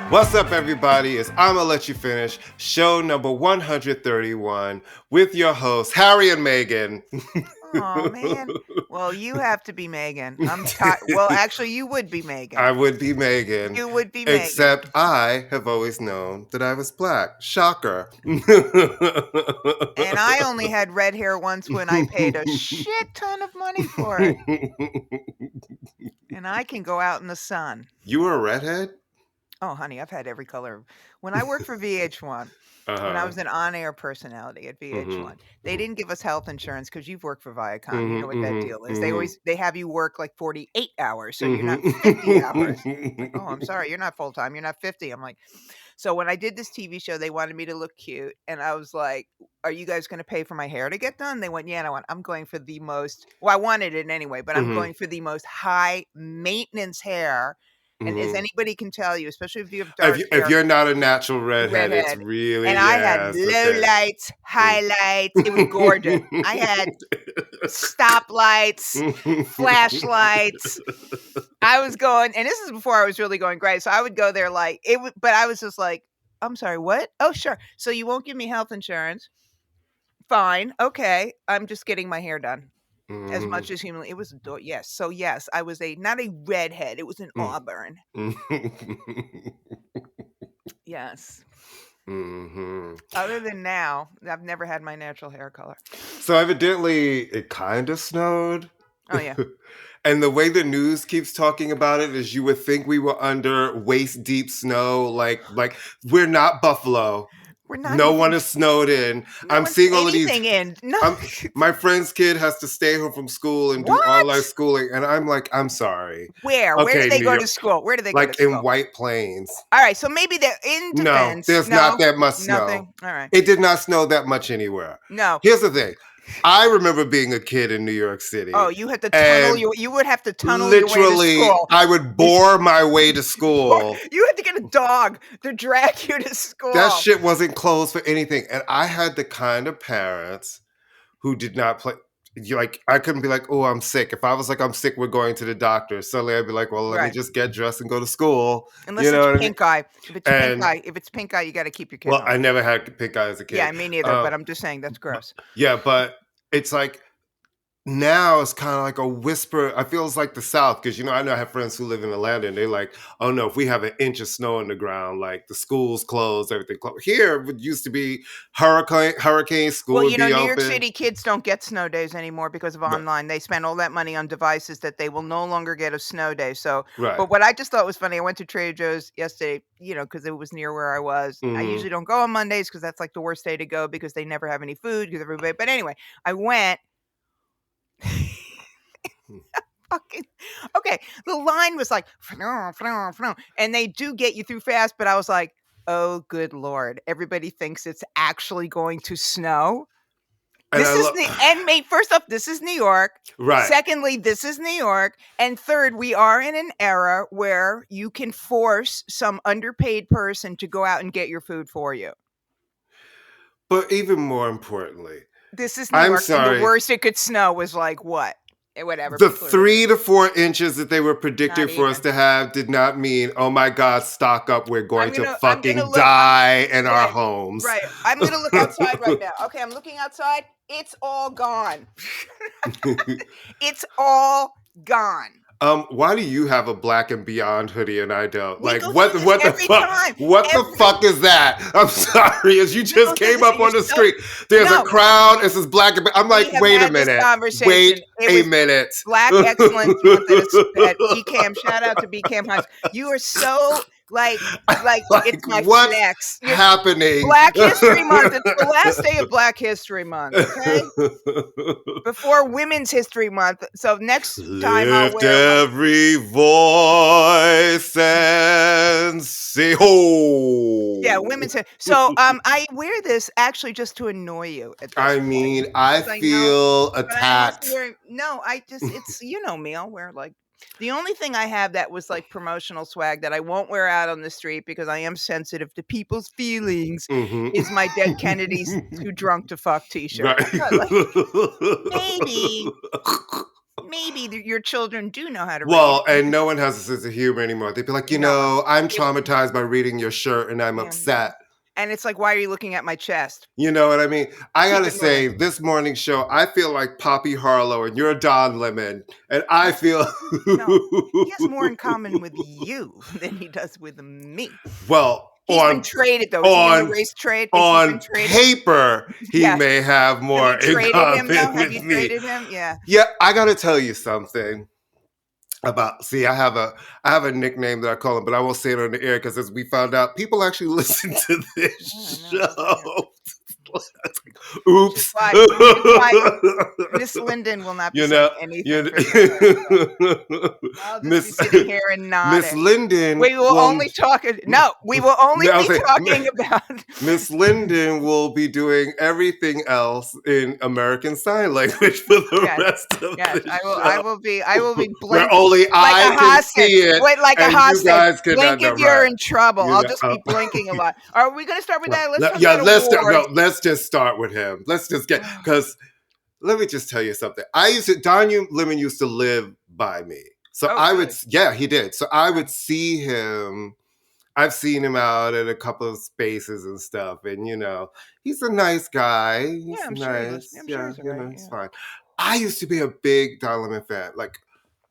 What's up, everybody? It's ImmaLetYouFinish, show number 131, with your hosts, Harry and Megan. Oh man. Well, you have to be Megan. I'm tired. Well, actually, you would be Megan. I would be Megan. You would be Megan. Except I have always known that I was black. Shocker. And I only had red hair once when I paid a shit ton of money for it. And I can go out in the sun. You were a redhead? Oh, honey, I've had every color. When I worked for VH1, when I was an on-air personality at VH1, they didn't give us health insurance because you've worked for Viacom. You know what that deal is. They have you work like 48 hours, so you're not 50 hours. Like, oh, I'm sorry, you're not full-time. You're not 50. I'm like, so when I did this TV show, they wanted me to look cute, and I was like, are you guys going to pay for my hair to get done? They went, yeah. And I went, I'm going for the most, well, I wanted it anyway, but I'm going for the most high maintenance hair. And as anybody can tell you, especially if you have dark hair, if you're not a natural redhead, it's really, and I had low lights, highlights. It was gorgeous. I had stoplights, flashlights. I was going, and this is before I was really going gray. So I would go there like it, but I was just like, I'm sorry, what? Oh, sure. So you won't give me health insurance? Fine, okay. I'm just getting my hair done. As much as humanly, it was yes. So yes, I was not a redhead. It was an auburn. Yes. Other than now, I've never had my natural hair color. So evidently, it kind of snowed. Oh yeah. And the way the news keeps talking about it is, you would think we were under waist deep snow. Like we're not Buffalo. We're not. No one is snowed in. I'm seeing all of these. No. My friend's kid has to stay home from school and do online schooling, and I'm like, I'm sorry. Where? Where do they go to school? Where do they go to school? Like in White Plains. All right, so maybe they're in defense. No, there's not that much snow. Nothing. All right. It did not snow that much anywhere. No. Here's the thing. I remember being a kid in New York City. Oh, you had to tunnel. You would have to tunnel literally, your way to school. I would bore my way to school. You had to get a dog to drag you to school. That shit wasn't closed for anything. And I had the kind of parents who did not play. Like, I couldn't be like, oh, I'm sick. If I was like, I'm sick, we're going to the doctor. Suddenly I'd be like, well, let me just get dressed and go to school. Unless it's pink eye. If it's pink eye, you got to keep your kid. Well, I never had pink eye as a kid. Yeah, me neither. But I'm just saying that's gross. Yeah, but it's like, now it's kind of like a whisper. I feel it's like the South, because, I know I have friends who live in Atlanta, and they're like, oh no, if we have an inch of snow on the ground, like the schools closed, everything closed. Here, it used to be hurricane, school would be open. New York City kids don't get snow days anymore because of online. They spend all that money on devices that they will no longer get a snow day. So, but what I just thought was funny, I went to Trader Joe's yesterday, because it was near where I was. I usually don't go on Mondays because that's like the worst day to go because they never have any food because everybody. But anyway, I went. Okay, the line was like, and they do get you through fast, but I was like, oh good Lord, everybody thinks it's actually going to snow. First off, this is New York. Right. Secondly, this is New York. And third, we are in an era where you can force some underpaid person to go out and get your food for you. But even more importantly, this is New York. Sorry. And the worst it could snow was like what? Whatever. The 3 to 4 inches that they were predicting for us to have did not mean, oh my God, stock up. We're going to fucking die in our homes. Right. I'm going to look outside right now. Okay, I'm looking outside. It's all gone. It's all gone. Why do you have a Black and Beyond hoodie and I don't? Like, what the fuck? What the fuck is that? I'm sorry, as you just came up on the street. There's a crowd. It says Black and Beyond. I'm like, wait a minute. Wait a minute. Black Excellence Month at BCAM. Shout out to BCAM Hines. You are so like it's my flex. What's happening? Black History Month. It's the last day of Black History Month. Okay, before Women's History Month. So next time I'll wear every voice and say ho. Yeah, Women's. So I wear this actually just to annoy you. I mean, I feel attacked. It's me. I'll wear like. The only thing I have that was like promotional swag that I won't wear out on the street because I am sensitive to people's feelings is my Dead Kennedys Too Drunk to Fuck t-shirt. Right. Maybe maybe your children do know how to read. Well, and no one has a sense of humor anymore. They'd be like, No. I'm It was traumatized by reading your shirt and I'm yeah, yeah. upset. And it's like, "Why are you looking at my chest?" You know what I mean? I Keep gotta it moving. say, this morning show, I feel like Poppy Harlow and you're Don Lemon. And I That's feel no, he has more in common with you than he does with me. well, He's been traded, though. Is he in the on race trade? Is he been on traded? paper, he Yes. may have Have more you in traded him, though? common Have with you me. traded him? Yeah. Yeah, I gotta tell you something. I have a nickname that I call him, but I won't say it on the air because as we found out, people actually listen to Yeah, I this know, go figure. show. Which is Oops. why Miss Linden will not be you saying know, anything you for me, so I'll just be Miss sitting here and Miss nodding. Linden We will will only talk no, we will only I'll be say talking about Miss Linden will be doing everything else in American Sign Language for the Yes, rest of yes, the I show, will be where blinking only like a I can hostage. see it Wait, like a and you hostage. guys cannot Blink if know. you're Right? in trouble. You I'll know. just be blinking a lot. Are we gonna start with that? Let's talk Yeah, about awards. let's just start with him. Let's just get because let me just tell you something. Don Lemon used to live by me. So Oh, I would, really? yeah, he did. So I Okay. would see him. I've seen him out at a couple of spaces and stuff. And, he's a nice guy. Yeah, He's I'm sure he was. nice. Yeah, I'm sure Yeah, he's alright, he's yeah. fine. I used to be a big Don Lemon fan. Like,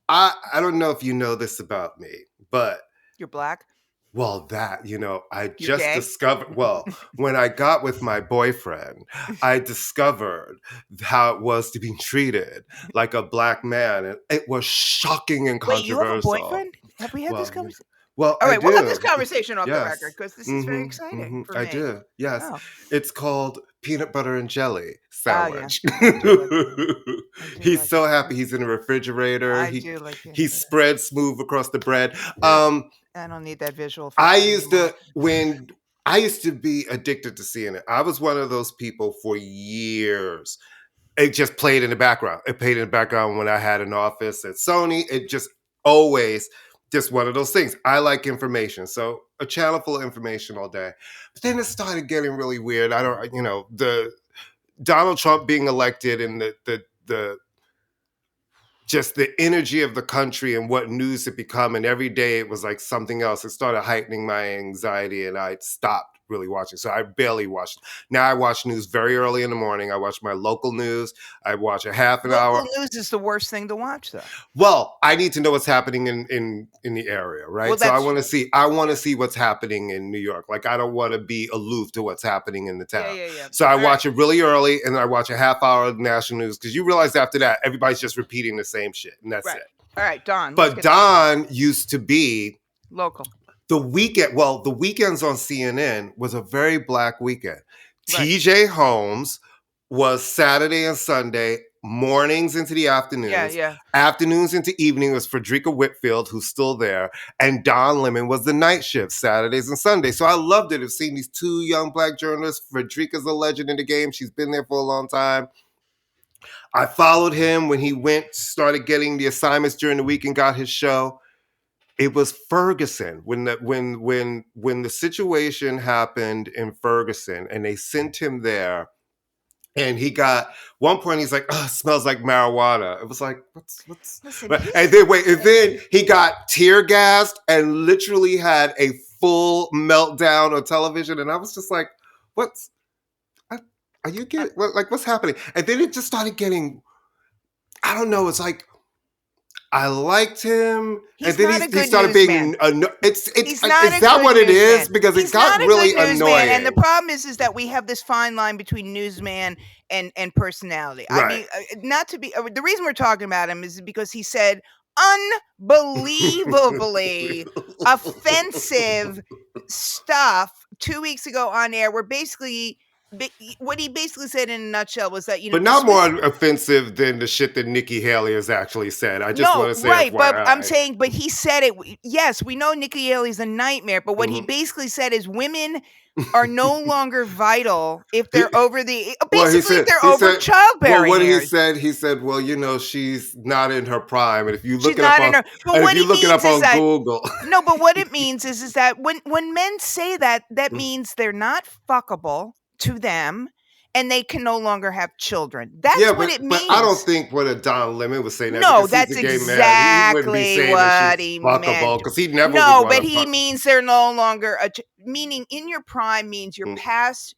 I don't know if you know this about me, but You're black? well, I You're just gay? discovered. Well, when I got with my boyfriend, I discovered how it was to be treated like a black man. And it was shocking and Wait, you have a controversial. boyfriend? Have we had this Well, conversation? well, I Alright, we'll have this do. conversation off the record Yes. because this is very exciting for I me. do. Yes. Oh. It's called peanut butter and jelly Oh, yeah. sandwich. I do like I do He's like a so happy. sandwich. He's in the refrigerator. I He do like peanut he butter. spreads smooth across the bread. There I don't need that visual for I Sunday used morning. to when I used to be addicted to seeing it. I was one of those people for years. It just played in the background. It played in the background when I had an office at Sony. It just always just one of those things. I like information. So a channel full of information all day. But then it started getting really weird. I don't, the Donald Trump being elected and the just the energy of the country and what news had become. And every day it was like something else. It started heightening my anxiety and I stopped really watching. So I barely watched. Now I watch news very early in the morning. I watch my local news. I watch a half an Local hour. news is the worst thing to watch, though. Well, I need to know what's happening in the area, Well, right? So that's true. I want to Yeah. see what's happening in New York. Like I don't want to be aloof to what's happening in the Yeah, town. yeah, yeah. So I Alright. watch it really early and I watch a half hour of national news because you realize after that everybody's just repeating the same shit and that's Right. it. Alright, Don, let's But get to Don used to be local. the weekend. Well, the weekends on CNN was a very black weekend. Right. TJ Holmes was Saturday and Sunday, mornings into the Yeah, afternoons. yeah. Afternoons into evening was Frederica Whitfield, who's still there, and Don Lemon was the night shift, Saturdays and Sundays. So I loved it of seeing these two young black journalists. Frederica's a legend in the game. She's been there for a long time. I followed him when he started getting the assignments during the week and got his show. It was Ferguson when the situation happened in Ferguson and they sent him there and he got one point he's like, oh, it smells like marijuana. It was like, what's Listen, but and then wait, and then he got tear gassed and literally had a full meltdown on television. And I was just like, what's are you getting what's happening? And then it just started getting, I don't know, it's like I liked him, and he's then not a he good started newsman. being it's He's not is a that good what it newsman. is? Because it He's not got a good really newsman, and the annoying. problem is that we have this fine line between newsman and personality. I Right. mean, not to be the reason we're talking about him is because he said unbelievably offensive stuff 2 weeks ago on air, where basically what he basically said in a nutshell was that, But the not Swiss. more offensive than the shit that Nikki Haley has actually said. I just No, want to say right, but I'm FYI. saying, but he said it. Yes, we know Nikki Haley's a nightmare, but what he Mhm. basically said is women are no longer vital if He, they're over the well, basically if they're over well, childbearing what years. he said, well, she's not in her prime, and if you She's look it up not in on her. But what he means is that Google, no, but what it means is that when men say that, that means they're not fuckable to them, and they can no longer have children. That's Yeah, what it but I don't means. think what a Don Lemon was saying that No, because he's that's a gay man. He wouldn't be exactly saying that what she's he fuckable meant. because he never would No, want but to he fuck. means they're no longer meaning in your prime means you're past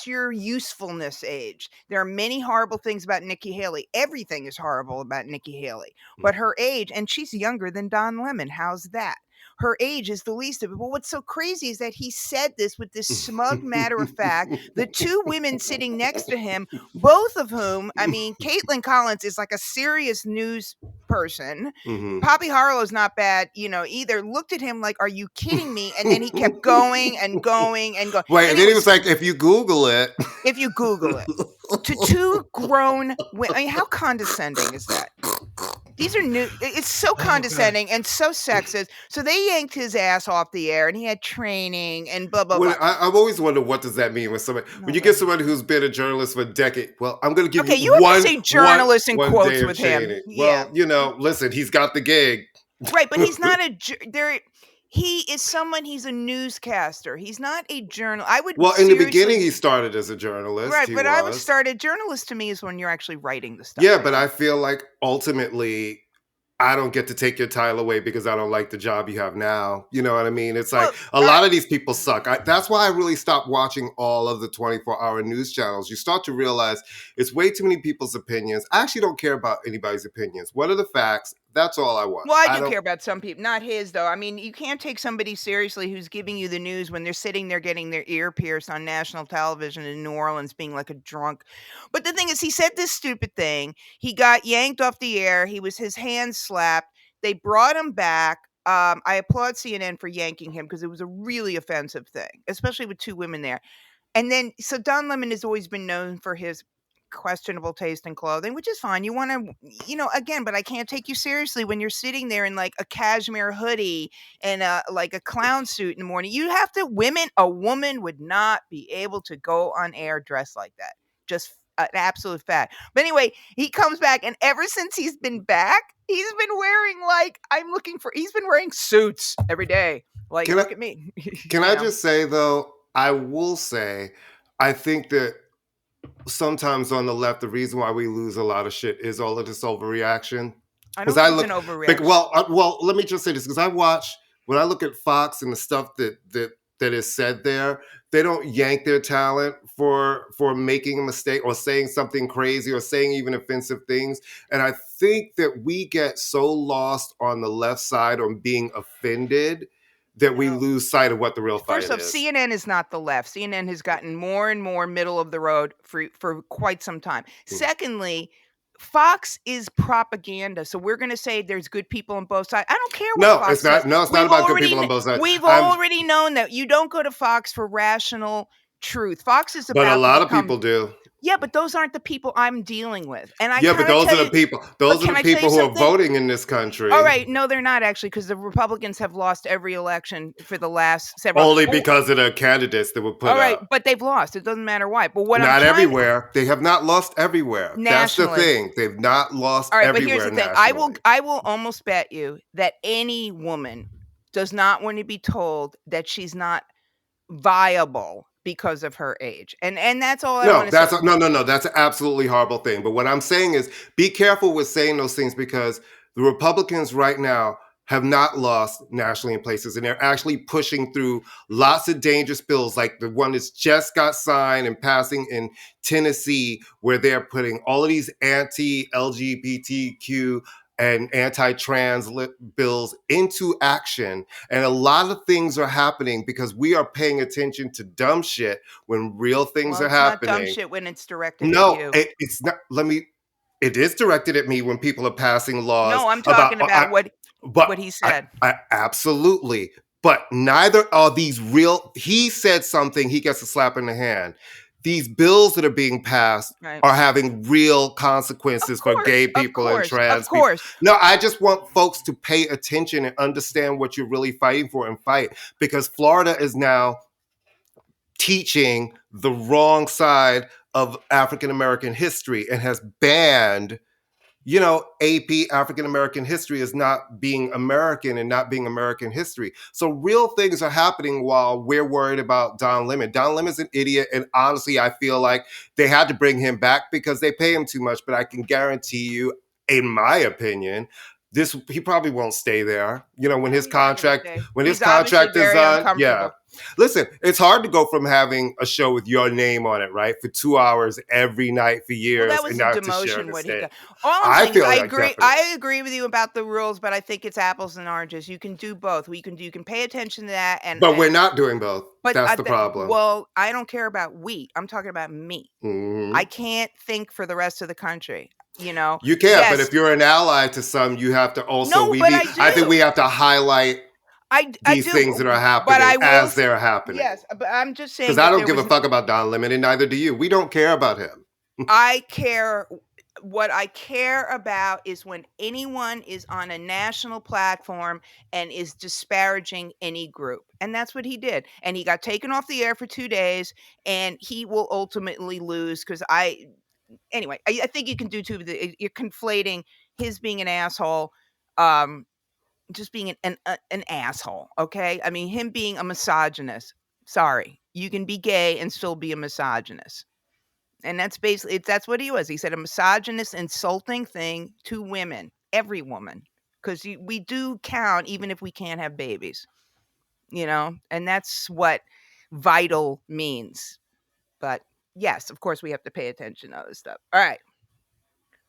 your usefulness age. There are many horrible things about Nikki Haley. Everything is horrible about Nikki Haley. But her age, and she's younger than Don Lemon. How's that? Her age is the least of it. But what's so crazy is that he said this with this smug matter of fact. The two women sitting next to him, both of whom, I mean, Caitlin Collins is like a serious news person. Poppy Harlow's not bad, either. Looked at him like, "Are you kidding me?" And then he kept going and going and going. Wait, And and he then he was was like, if you Google it. if you Google it, to two grown women. I mean, how condescending is that? These are new. It's so condescending and so sexist. So they yanked his ass off the air, and he had training and blah blah blah. I've always wondered what does that mean when you get somebody who's been a journalist for a decade. Well, I'm going to give Okay, you you have to say journalist in one quotes day of with him. training. Yeah, Well, listen, he's got the gig. right, but he's not there. He is someone. He's a newscaster. He's not a journal. I would Well, in the beginning, seriously. he started as a journalist. Right, He but I would was. start a journalist to me is when you're actually writing the stuff. Yeah, but I feel like ultimately I don't get to take your title away because I don't like the job you have now. You know what I mean? It's like Well, a lot of these people suck. That's why I really stopped watching all of the 24-hour news channels. You start to realize it's way too many people's opinions. I actually don't care about anybody's opinions. What are the facts? That's all I want. Well, I I do don't. care about some people, not his though. I mean, you can't take somebody seriously who's giving you the news when they're sitting there getting their ear pierced on national television in New Orleans, being like a drunk. But the thing is, he said this stupid thing. He got yanked off the air. His hands slapped. They brought him back. I applaud CNN for yanking him because it was a really offensive thing, especially with two women there. And then, so Don Lemon has always been known for his questionable taste in clothing, which is fine. You want to, again, but I can't take you seriously when you're sitting there in like a cashmere hoodie and like a clown suit in the morning. A woman would not be able to go on air dressed like that. Just an absolute fact. But anyway, he comes back, and ever since he's been back, he's been wearing he's been wearing suits every day. Like, look at me. Can I just say though, I will say, I think that sometimes on the left, the reason why we lose a lot of shit is all of this overreaction. I Because don't think it's an overreaction. well, let me just say this because when I look at Fox and the stuff that is said there, they don't yank their talent for making a mistake or saying something crazy or saying even offensive things. And I think that we get so lost on the left side on being offended that we lose sight of what the real fight is. First off, CNN is not the left. CNN has gotten more and more middle of the road for quite some time. Secondly, Fox is propaganda. So we're going to say there's good people on both sides. I don't care what Fox says. No, it's not about good people on both sides. We've already known that you don't go to Fox for rational truth. Fox is about But a lot of people do. Yeah, but those aren't the people I'm dealing with. And but those are the people. Those are the people who are voting in this country. All right, no, they're not actually, because the Republicans have lost every election for the last several. Only because of the candidates that were put. All right, but they've lost. It doesn't matter why. But what not everywhere. They have not lost everywhere. Nationally. That's the thing. They've not lost. All right, everywhere. But here's the thing. I will almost bet you that any woman does not want to be told that she's not viable because of her age. And that's all I want to say. No. That's an absolutely horrible thing. But what I'm saying is be careful with saying those things because the Republicans right now have not lost nationally in places. And they're actually pushing through lots of dangerous bills like the one that's just got signed and passing in Tennessee, where they're putting all of these anti-LGBTQ and anti-trans bills into action. And a lot of things are happening because we are paying attention to dumb shit when real things are happening. Not dumb shit when it's directed at you. It's not. It is directed at me when people are passing laws. No, I'm talking about what he said. Absolutely. But neither are these real. He said something, he gets a slap in the hand. These bills that are being passed are having real consequences for gay people and trans people. No, I just want folks to pay attention and understand what you're really fighting for and fight. Because Florida is now teaching the wrong side of African American history and has banned AP, African American history, is not being American and not being American history. So real things are happening while we're worried about Don Lemon. Don Lemon's an idiot, and honestly, I feel like they had to bring him back because they pay him too much. But I can guarantee you, in my opinion, he probably won't stay there. When No, his he's not gonna contract stay. when his He's obviously contract is very done, yeah. uncomfortable. Listen, it's hard to go from having a show with your name on it, right, for 2 hours every night for Well, years, that and was a now to share demotion the what he stage. got. All I'm I saying is feel like definitely. I agree with you about the rules, but I think it's apples and oranges. You can do both. You can pay attention to that But we're not doing both. but That's the problem. well, I don't care about we. I'm talking about me. I Mhm. can't think for the rest of the country, you know? You can't, but Yes. if you're an ally to some, you have to also No, but I I think we do. have to highlight I these do, things that are but happening I will as s they're happening. yes, but I'm just Because saying I that don't there give a was fuck about Don Lemon, and neither do you. We don't care about him. I care what I care about is when anyone is on a national platform and is disparaging any group. And that's what he did. And he got taken off the air for 2 days and he will ultimately lose cuz anyway, I think you can do too you're conflating his being an asshole um just being an asshole, okay? I mean, him being a misogynist. Sorry. You can be gay and still be a misogynist. And that's basically that's what he was. He said a misogynist, insulting thing to women, every woman, because we do count even if we can't have babies, and that's what vital means. But yes, of course, we have to pay attention to other stuff. All right,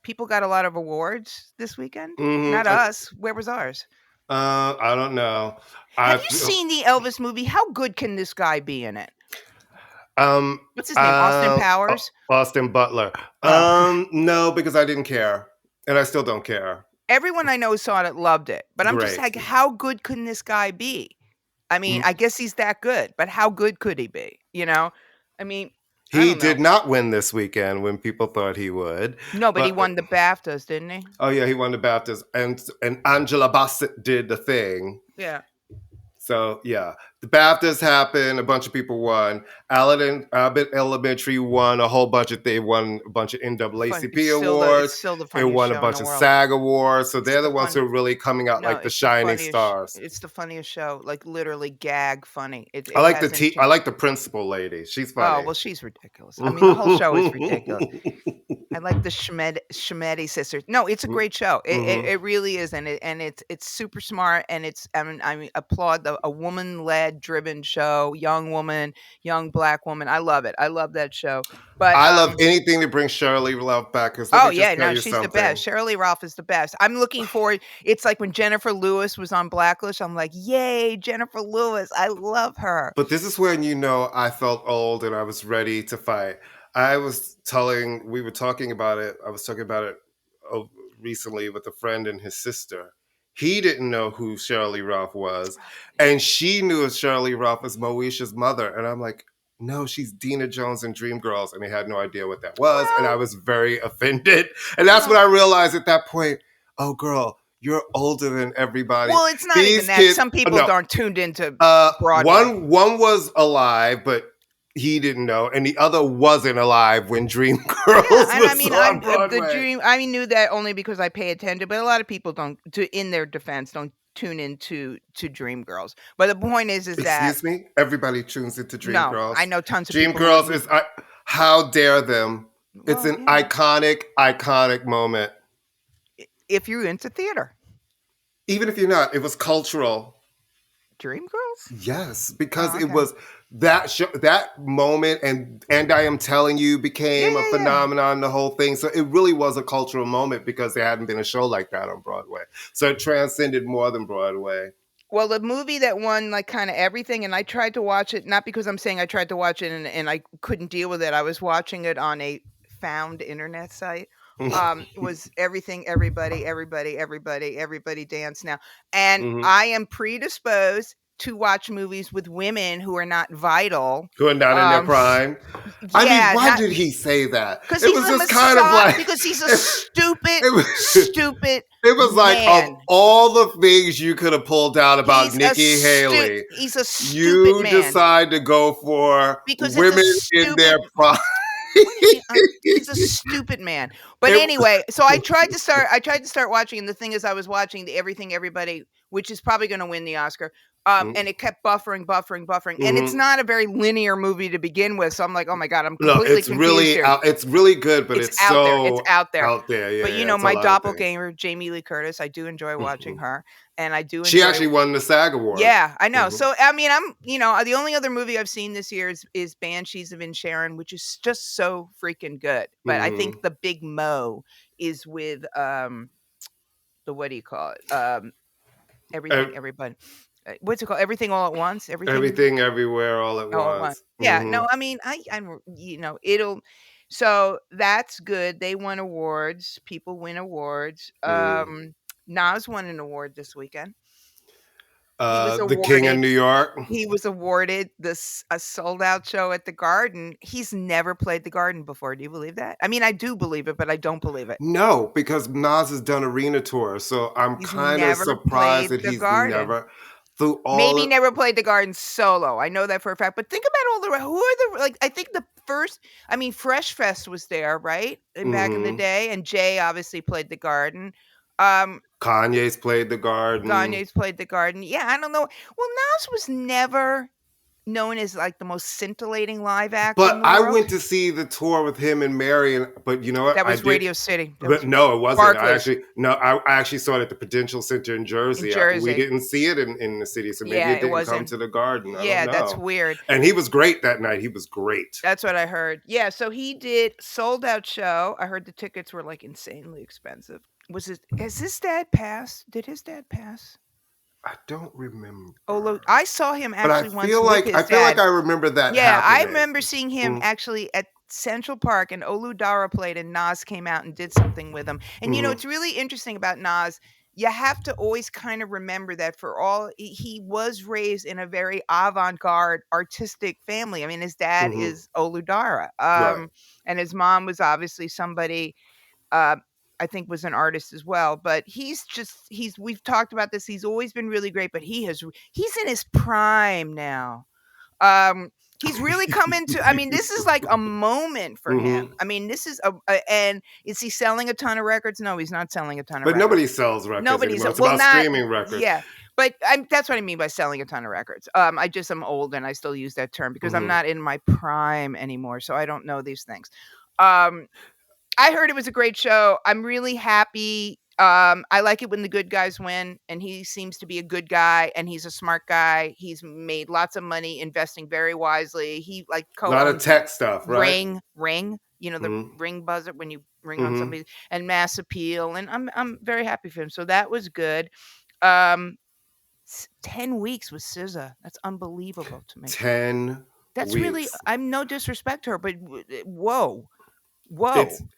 people got a lot of awards this weekend. Mhm. Not us. Where was ours? I don't know. Have I you seen the Elvis movie? How good can this guy be in it? um What's his name? Austin Powers. Austin Butler. Oh. No, because I didn't care, and I still don't care. Everyone I know saw it, loved it, but I'm just Great. like, how good can this guy be? I mean, I guess he's that good, but how good could he be? I mean, I He don't know. did not win this weekend when people thought he would. No, but he But won the BAFTAs, didn't he? oh yeah, he won the Baptist, and Angela Bassett did the thing. Yeah. So yeah, the Baptist happened. A bunch of people won. Abbott Elementary won a whole bunch of. They won a bunch of NAACP It's awards. still the They funniest won a show in bunch the of world. SAG awards. So It's they're the the ones fun who are really coming out No, like the shining stars. it's the funniest show, like literally gag funny. I It like the hasn't I changed. like the principal lady. She's Oh, funny. well, she's ridiculous. I mean, the whole show is ridiculous. I like the Schmetti sisters. No, it's a great show. Mhm. It really is, and it's super smart, and I mean applaud a woman led driven show, young woman, young black woman. I love it. I love that show. But I love anything that brings Shirley Love back. Because let oh me just yeah, tell no, you she's the something. best. Shirley Ralph is the best. I'm looking forward. It's like when Jennifer Lewis was on Blacklist. I'm like, yay, Jennifer Lewis. I love her. But this is when I felt old and I was ready to fight. We were talking about it. I was talking about it oh, recently with a friend and his sister. He didn't know who Shirley Ralph was, and she knew Shirley Ralph as Moesha's mother. And I'm like, no, she's Dina Jones in Dreamgirls, and they had no idea what that was, and I Well, was very offended. And that's when well, I realized at that point, oh, girl, you're older than everybody. well, it's not even These that. kids, Some people no, aren't tuned into Broadway. one was alive, but he didn't know, and the other wasn't alive when Yeah, Dreamgirls and I was mean, on the Broadway. dream. I knew that only because I pay attention, but a lot of people don't. In their defense, don't tune into to Dreamgirls. But the point is that Excuse me? Everybody tunes into no, I Dreamgirls. know tons of people Dreamgirls is how dare them? It's well, an iconic moment. if you're into theater, Even if you're not, it was cultural. Dreamgirls. Yes, because Oh, it okay. was that that moment, and I am telling you Yeah, became a yeah, yeah. phenomenon. The whole thing, so it really was a cultural moment because there hadn't been a show like that on Broadway. So it transcended more than Broadway. Well, the movie that won like kind of everything, and I tried to watch it, not because I'm saying I tried to watch it and I couldn't deal with it. I was watching it on a found internet site. Was everything, everybody dance now. And Mhm. I am predisposed to watch movies with women who are not vital. Who are not in their Um, prime. I mean, yeah, why not did he say that? because It he's was a just kind of like because he's a it, stupid, it was, stupid it was like of man. all the things you could have pulled out about Nikki Haley, He's a stupid you man decide to go for because it's a women in stupid their prime. What do you mean? He's a stupid man. But It anyway, so I tried to start watching, and the thing is I was watching the Everything Everybody, which is probably gonna win the Oscar. And it kept buffering, buffering, buffering. And it's Mhm. not a very linear movie to begin with. So I'm like, oh my God, I'm No, completely confused here. it's really good, but It's it's out there. It's so out there. out there. Yeah, But yeah, it's a my lot of things. doppelganger, Jamie Lee Curtis, I do enjoy watching Mhm. her. And I do She enjoy actually won the SAG award. yeah, I know. Mhm, So I mean, I'm the only other movie I've seen this year is Banshees of Inisherin, which is just so freaking good. But I think mhm. the big mo is with the what do you call it? Everything, Ev everybody. What's it called? Everything all at once. Everything Everything Everywhere All at all at once. Once. Yeah. Mhm, No, I mean, I'm it'll. So that's good. They won awards. People win awards. mhm. Nas won an award this weekend. He was The King of awarded New York? He was awarded this a sold out show at the Garden. He's never played the Garden before. Do you believe that? I mean, I do believe it, but I don't believe it. No, because Nas has done arena tours, so I'm He's kinda never surprised played that the he's Garden. never through all Maybe the never played the Garden solo. I know that for a fact. But think about all the who are the like I think the first I mean Fresh Fest was there, right? And back in the mhm. day and Jay obviously played the Garden. Um Kanye's played the Garden. Ganye's played the Garden. Yeah, I don't know. Well, Nas was never known as like the most scintillating live act in But the I world. went to see the tour with him and Mary, and but you know what? That I was did Radio City. That but was no, it wasn't. I Barclays actually no, I actually saw it at the Prudential Center in in Jersey. We Jersey. didn't see it in the city, so maybe Yeah, it it didn't come wasn't. to the Garden. I don't Yeah, that's know. weird. And he was great that night. He was great. That's what I heard. Yeah, so he did sold out show. I heard the tickets were like insanely expensive. Was it has his dad passed? Did his dad pass? I don't Olo remember. I saw him But actually once with I his feel like dad. I remember that Yeah, I happening. remember seeing him Mm, actually at Central Park and Olu Dara played and Nas came out and did something with him. And mhm, it's really interesting about Nas. You have to always kind of remember that for all he was raised in a very avant-garde artistic family. I mean, his dad mhm. is Olu Dara. Right. And his mom was obviously somebody uh I think was an artist as well, but he's we've talked about this. He's always been really great, but he's in his prime now. Um, he's really come into I mean, this is like a moment for him. Mhm. I mean, this is a and is he selling a ton of records? No, he's not selling a ton of But records. nobody sells records Nobody's anymore. It's well, about not streaming records. yeah, but that's what I mean by selling a ton of records. I just am old and I still use that term because I'm Mhm. not in my prime anymore, so I don't know these things. Um, I heard it was a great show. I'm really happy. I like it when the good guys win, and he seems to be a good guy, and he's a smart guy. He's made lots of money investing very wisely. He like A lot of co-owns tech stuff, right? Ring, the Mhm, ring buzzer when you ring on mhm. somebody, and Mass Appeal, and I'm very happy for him. So that was good. Um, 10 weeks with SZA. That's unbelievable to me. 10 That's really weeks. I'm no disrespect to her, but whoa, It's whoa,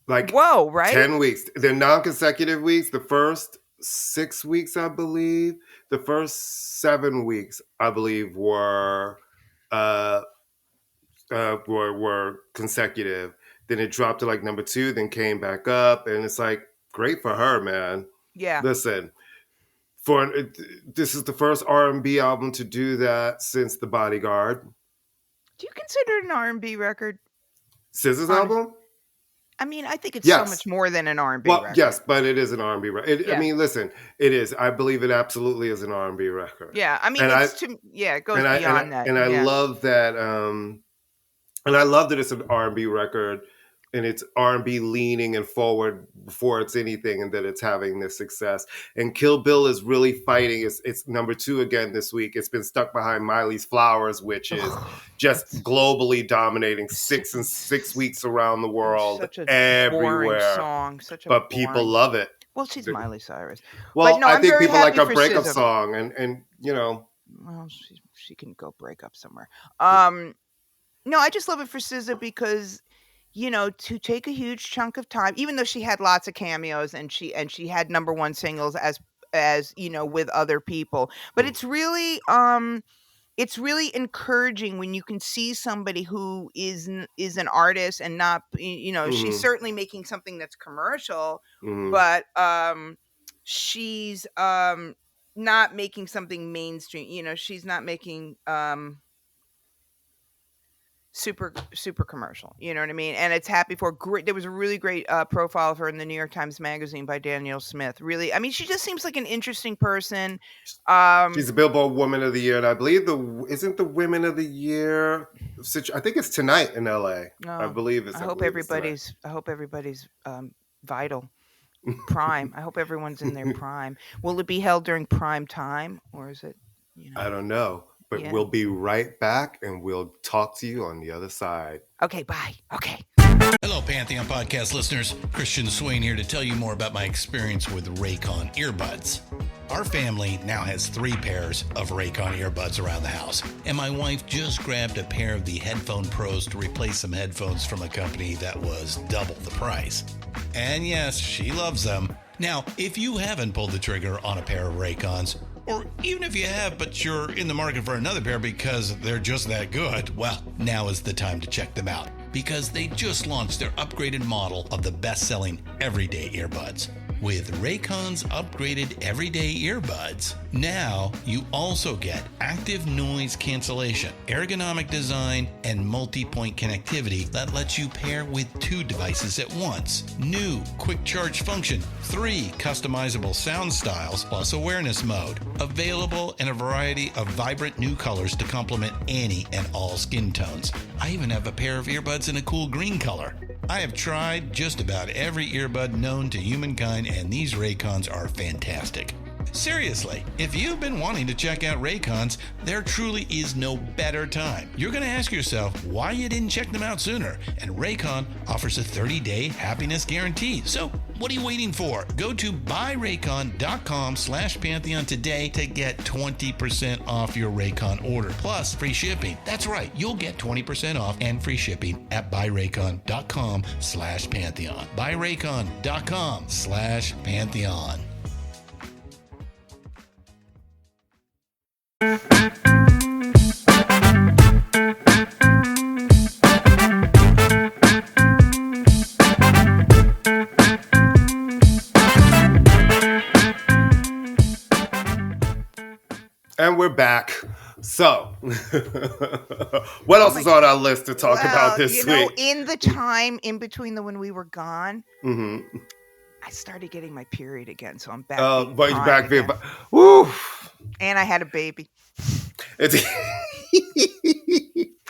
like whoa, right? 10 weeks. They're non-consecutive weeks. The first 6 weeks, I believe. The first 7 weeks, I believe, uh, were consecutive. Then it dropped to, like, number 2, then came back up, and it's, like, great for her, man. Yeah. Listen, this is the first R&B album to do that since The Bodyguard. Do you consider it an R&B record? SZA's Honest album? I mean, I think it's so much Yes. more than an R&B Well, record. yes, but it is an R&B record. I Yeah. mean, listen, it is. I believe it absolutely is an R&B record. Yeah, I mean, And I it goes beyond that, and I yeah. love that and I love that it's an R&B record and it's R&B leaning and forward before it's anything and that it's having this success. And Kill Bill is really fighting. It's number 2 again this week. It's been stuck behind Miley's Flowers, which is Ugh, just it's globally dominating s 6 weeks around the and world such a boring everywhere. song, such a But people boring love it. well, she's Miley Cyrus. But Well, no, I I'm think very people like happy a for breakup SZA. song and Well, she can go break up somewhere. Um, no, I just love it for SZA because, to take a huge chunk of time, even though she had lots of cameos and she had number 1 singles as, with other people. But it's really encouraging when you can see somebody who is an artist and not she's mhm, certainly making something that's commercial, mhm. but she's not making something mainstream. She's not making super commercial. You know what I mean? And it's happy for great. There was a really great profile of her in the New York Times Magazine by Danielle Smith. Really, I mean, she just seems like an interesting person. She's a Billboard Woman of the Year, and I believe isn't the Women of the Year. I think it's tonight in LA. I No, believe it's. I hope everybody's. I hope everybody's vital. Prime. I hope everyone's in their prime. Will it be held during prime time, or is it? You know. I don't know, but Yeah. we'll be right back, and we'll talk to you on the other side. Okay. Bye. Okay. Hello, Pantheon Podcast listeners. Christian Swain here to tell you more about my experience with Raycon earbuds. Our family now has 3 pairs of Raycon earbuds around the house, and my wife just grabbed a pair of the Headphone Pros to replace some headphones from a company that was double the price. And yes, she loves them. Now, if you haven't pulled the trigger on a pair of Raycons, or even if you have, but you're in the market for another pair because they're just that good, well, now is the time to check them out, because they just launched their upgraded model of the best-selling everyday earbuds. With Raycon's upgraded everyday earbuds, now you also get active noise cancellation, ergonomic design, and multi-point connectivity that lets you pair with 2 devices at once. New quick charge function, 3 customizable sound styles, plus awareness mode. Available in a variety of vibrant new colors to complement any and all skin tones. I even have a pair of earbuds in a cool green color. I have tried just about every earbud known to humankind, and these Raycons are fantastic. Seriously, if you've been wanting to check out Raycons, there truly is no better time. You're going to ask yourself why you didn't check them out sooner, and Raycon offers a 30-day happiness guarantee. So what are you waiting for? Go to buyraycon.com/Pantheon today to get 20% off your Raycon order, plus free shipping. That's right, you'll get 20% off and free shipping at buyraycon.com/Pantheon. buyraycon.com/Pantheon. And we're back. So, what else is on our list to talk about this week? In the time in between when we were gone, I started getting my period again, so I'm back. But you're back being, woo! And I had a baby.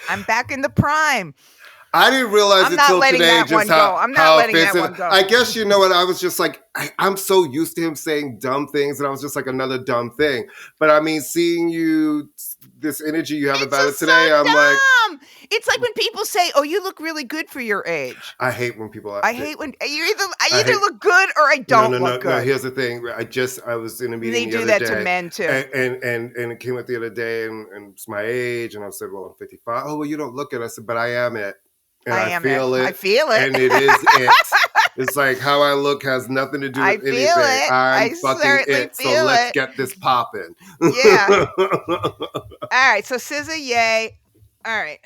I'm back in the prime. I didn't realize until today just how it fits. I guess you know what, I was just like, I'm so used to him saying dumb things, and I was just like, another dumb thing. But I mean, seeing you, this energy you have about it today, I'm like, it's like when people say, "Oh, you look really good for your age." I hate when people. I hate when I either look good or I don't look good. No, here's the thing. I was in a meeting. They do that to men too. And it came up the other day, and it's my age, and I said, "Well, I'm 55." Oh, well, you don't look it. I said, "But I am it." And I feel it. I feel it. And it is it. It's like how I look has nothing to do with anything. I'm fucking it. So let's get this popping. Yeah. All right. So SZA, yay. All right.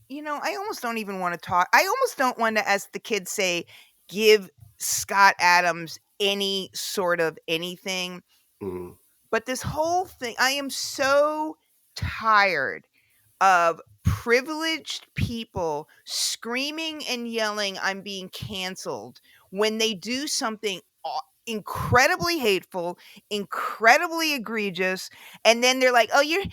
You know, I almost don't even want to talk. I almost don't want to, as the kids say, give Scott Adams any sort of anything. Mm-hmm. But this whole thing, I am so tired of privileged people screaming and yelling, "I'm being canceled," when they do something incredibly hateful, incredibly egregious, and then they're like, "Oh, you're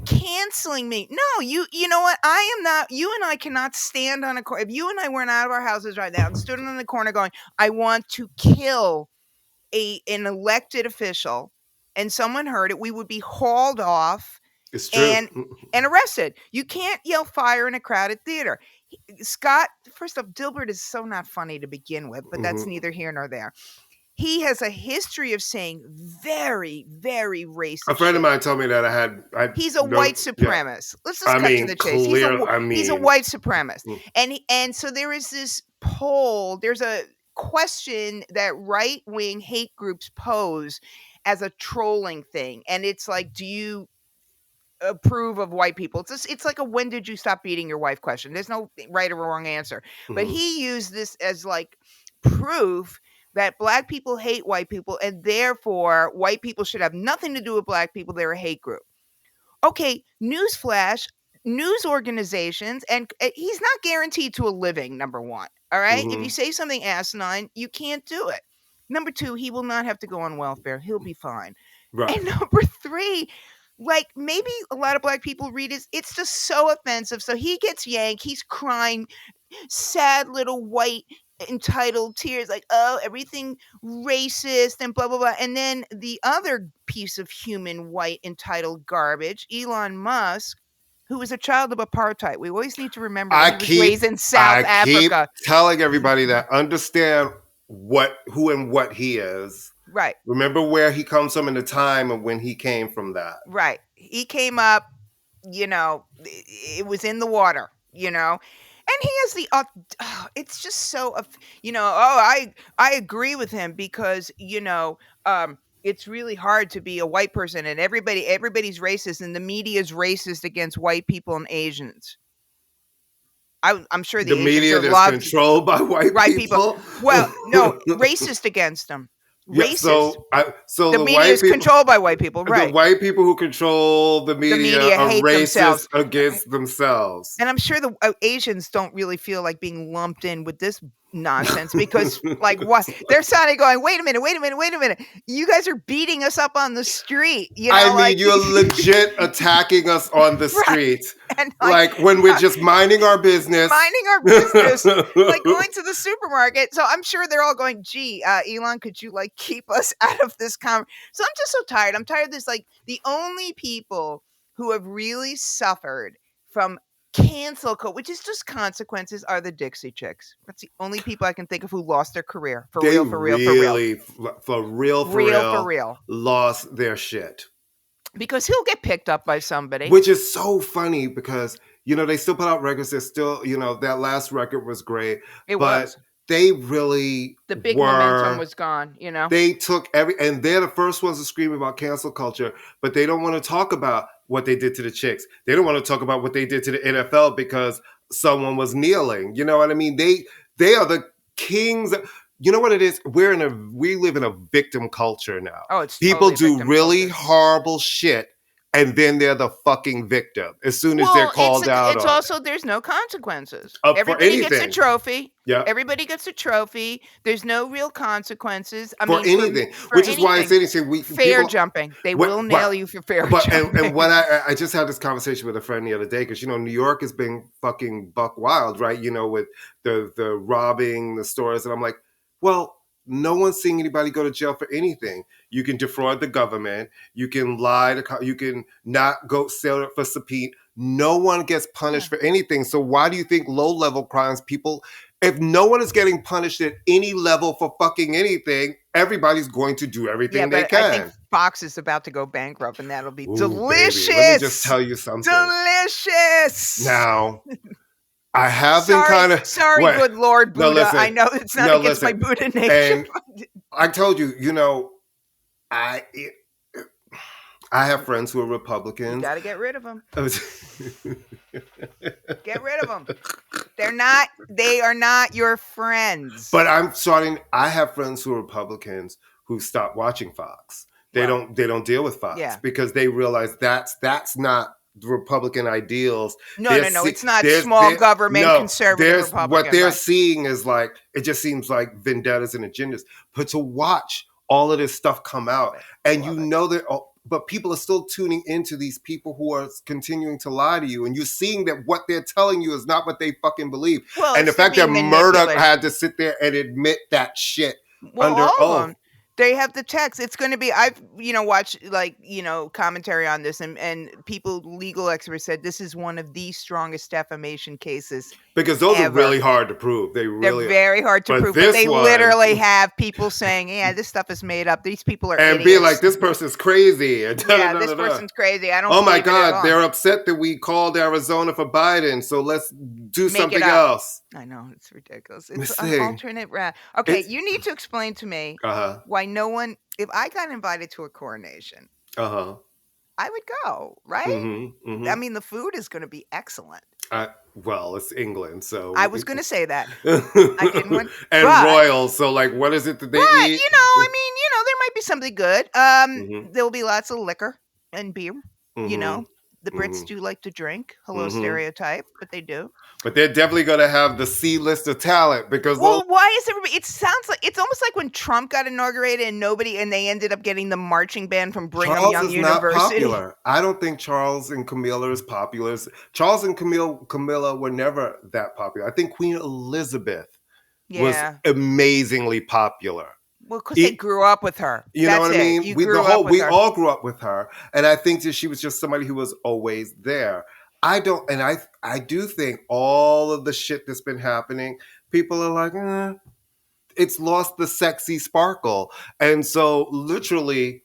canceling me." No, you know what? I am not. You and I cannot stand on a corner. If you and I weren't out of our houses right now and stood on the corner going, "I want to kill an elected official," and someone heard it, we would be hauled off. It's true. And arrested. You can't yell fire in a crowded theater. Scott, first off, Dilbert is so not funny to begin with, but that's neither here nor there. He has a history of saying very, very racist. A friend of mine told me that he's a white supremacist. Yeah. Let's just cut to the chase. He's a white supremacist. And so there is this poll, there's a question that right-wing hate groups pose as a trolling thing. And it's like, do you approve of white people? It's like a when did you stop beating your wife question. There's no right or wrong answer. But he used this as like proof that black people hate white people, and therefore white people should have nothing to do with black people. They're a hate group. Okay, newsflash, news organizations, and he's not guaranteed to a living, number one. All right. If you say something asinine, you can't do it. Number two, he will not have to go on welfare. He'll be fine. Right. And number three, like maybe a lot of black people read it. It's just so offensive. So he gets yanked. He's crying, sad little white entitled tears, like, oh, everything racist and blah blah blah. And then the other piece of human white entitled garbage, Elon Musk, who was a child of apartheid. We always need to remember that he was raised in South Africa. Keep telling everybody that. Understand who and what he is. Right. Remember where he comes from and the time of when he came from that. Right. He came up, it was in the water, and he has the, it's just so, I agree with him because, it's really hard to be a white person and everybody's racist and the media is racist against white people and Asians. I'm sure the media is controlled by white people. Well, no, racist against them. Racist. Yeah, so the media is controlled by white people, right? The white people who control the media are racist against themselves. And I'm sure the Asians don't really feel like being lumped in with this nonsense because, like, what they're suddenly going, wait a minute, you guys are beating us up on the street. You're legit attacking us on the street. And like when we're just minding our business, like going to the supermarket. So I'm sure they're all going, gee, Elon, could you like keep us out of this conversation? So I'm just so tired. I'm tired of this. Like the only people who have really suffered from cancel culture, which is just consequences, are the Dixie Chicks. That's the only people I can think of who lost their career for real, lost their shit. Because he'll get picked up by somebody. Which is so funny because, they still put out records. They're still, that last record was great. It was. They really the big momentum was gone, They took and they're the first ones to scream about cancel culture, but they don't want to talk about what they did to the chicks. They don't want to talk about what they did to the NFL because someone was kneeling. You know what I mean? They are the kings. You know what it is? We live in a victim culture now. Oh, it's people totally do really horrible shit. And then they're the fucking victim as soon as they're called out. It's also, there's no consequences. Everybody gets a trophy. Yeah. Everybody gets a trophy. There's no real consequences. Anything. Which is why it's interesting. Fair jumping. They will nail you for fair jumping. And what I just had this conversation with a friend the other day because, New York has been fucking buck wild, right? With the robbing the stores. And I'm like, well, no one's seeing anybody go to jail for anything. You can defraud the government. You can lie. You can not go sell it for subpoena. No one gets punished for anything. So why do you think low-level crimes, if no one is getting punished at any level for fucking anything, everybody's going to do everything they can. I think Fox is about to go bankrupt, and that'll be delicious. Baby. Let me just tell you something. Delicious. Now, I have been kind of... Sorry, good Lord, Buddha. No, listen, I know it's not against my Buddha nature. I told you, I have friends who are Republicans. You got to get rid of them. Get rid of them. They are not your friends. But I have friends who are Republicans who stopped watching Fox. They don't deal with Fox because they realize that's not the Republican ideals. No. It's not small government, conservative Republican. What they're seeing is like, it just seems like vendettas and agendas. But to watch all of this stuff come out, and but people are still tuning into these people who are continuing to lie to you, and you're seeing that what they're telling you is not what they fucking believe. And the fact that Murdoch had to sit there and admit that shit under oath. They have the text. It's going to be, I've, watched commentary on this and people, legal experts said this is one of the strongest defamation cases. Because those are really hard to prove. They're very hard to prove. But they literally have people saying, yeah, this stuff is made up. These people are idiots. And be like, this person's crazy. This person's crazy. I don't Oh my God, they're upset that we called Arizona for Biden. So let's do something else. I know. It's ridiculous. It's an alternate route. Okay, you need to explain to me why no one, if I got invited to a coronation, I would go, right? I mean, the food is going to be excellent. Well, it's England, so I was going to say that. I didn't want, and royal. So, like, what is it that they eat? There might be something good. There'll be lots of liquor and beer. The Brits do like to drink. Hello, stereotype, but they do. But they're definitely going to have the C-list of talent because why is everybody? It sounds like it's almost like when Trump got inaugurated and they ended up getting the marching band from Brigham Young University. Not popular. I don't think Charles and Camilla is popular. Charles and Camilla were never that popular. I think Queen Elizabeth was amazingly popular. Well, because they grew up with her. You know what I mean? We all grew up with her, and I think that she was just somebody who was always there. I do think all of the shit that's been happening, people are like, it's lost the sexy sparkle. And so literally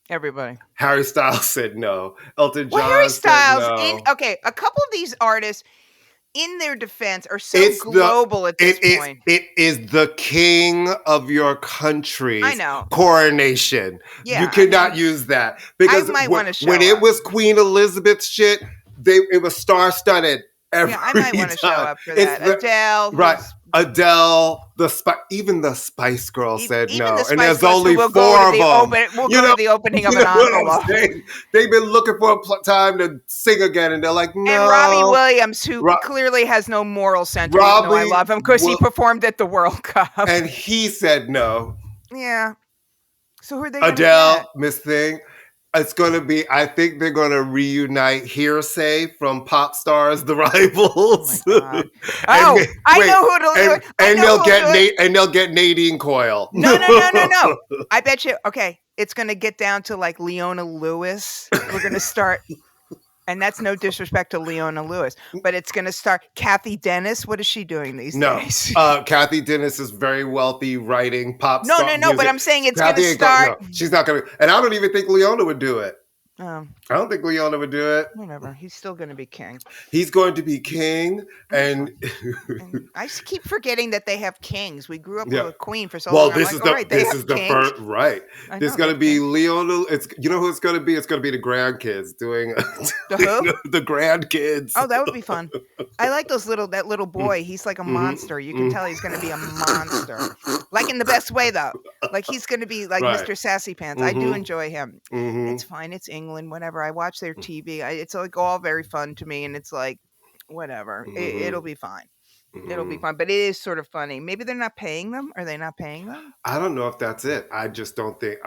everybody. Harry Styles said no. Elton John Harry Styles, said no. A couple of these artists, in their defense, are so global at this point. It is the king of your country's coronation. Yeah, you cannot use that. Because when it was Queen Elizabeth's shit, it was star-studded every I might want to show up for that. Adele. Right. Adele, even the Spice Girls said no. The and there's only 4 of them. We'll go to the opening of an envelope. They've been looking for a time to sing again, and they're like, no. And Robbie Williams, who clearly has no moral center, even though I love him, because he performed at the World Cup. And he said no. Yeah. So who are they going to Adele, Miss Thing. It's going to be, I think they're going to reunite Hearsay from Pop Stars, The Rivals. Oh, my God. I know who it'll do. And they'll get Nadine Coyle. No. I bet you, it's going to get down to like Leona Lewis. We're going to start, and that's no disrespect to Leona Lewis, but it's going to start Kathy Dennis. What is she doing these days? Kathy Dennis is very wealthy writing pop song music. But I'm saying it's going to start. She's not going to, and I don't even think Leona would do it. I don't think Leona would do it. Whatever. He's still going to be king. He's going to be king, and I just keep forgetting that they have kings. We grew up with a queen for so long. Well, this is the first, right? There's going to be Leona. You know who it's going to be? It's going to be the grandkids doing the grandkids. Oh, that would be fun. I like that little boy. He's like a monster. You can tell he's going to be a monster, like in the best way though. Like he's going to be like Mr. Sassy Pants. I do enjoy him. It's fine. It's England, whatever. I watch their TV. It's like all very fun to me, and it's like whatever. It'll be fine. It'll be fun, but it is sort of funny. Maybe they're not paying them. Are they not paying them? I don't know if that's it. I just don't think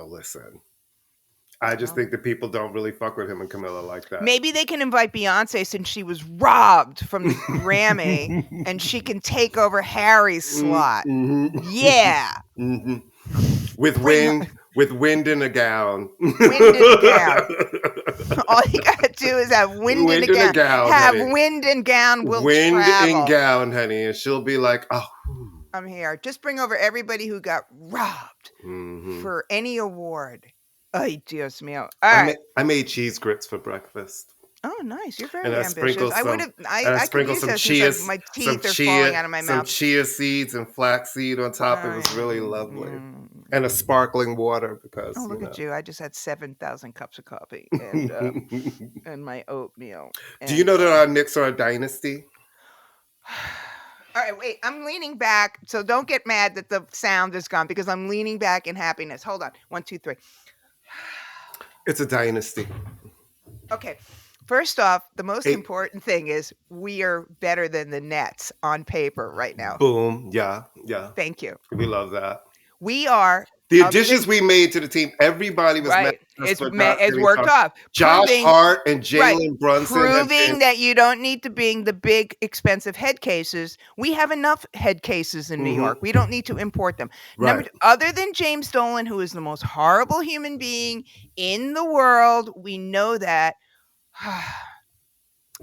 listen. I just think that people don't really fuck with him and Camilla like that. Maybe they can invite Beyonce since she was robbed from the Grammy, and she can take over Harry's slot. Yeah. With wind in a gown. Wind in a gown. All you gotta do is have wind in a gown. Have honey. Wind and gown. We'll wind travel. and gown, honey, and she'll be like, "Oh, I'm here." Just bring over everybody who got robbed for any award. Ay, Dios mío! All right. I made cheese grits for breakfast. Oh, nice! You're very ambitious. I would have. I could use that since my teeth are falling out of my mouth. Some chia seeds and flaxseed on top. It was really lovely. And a sparkling water because. Oh, look at you! I just had 7,000 cups of coffee and and my oatmeal. Do you know that our Knicks are a dynasty? All right, wait. I'm leaning back, so don't get mad that the sound is gone because I'm leaning back in happiness. Hold on. 1, 2, 3. It's a dynasty. Okay. First off, the most important thing is we are better than the Nets on paper right now. Boom. Yeah. Thank you. We love that. We are. The additions we made to the team, everybody was right. It's worked off. Josh Hart and Jalen Brunson. Proving that you don't need to bring the big, expensive head cases. We have enough head cases in New York. We don't need to import them. Right. Other than James Dolan, who is the most horrible human being in the world, we know that.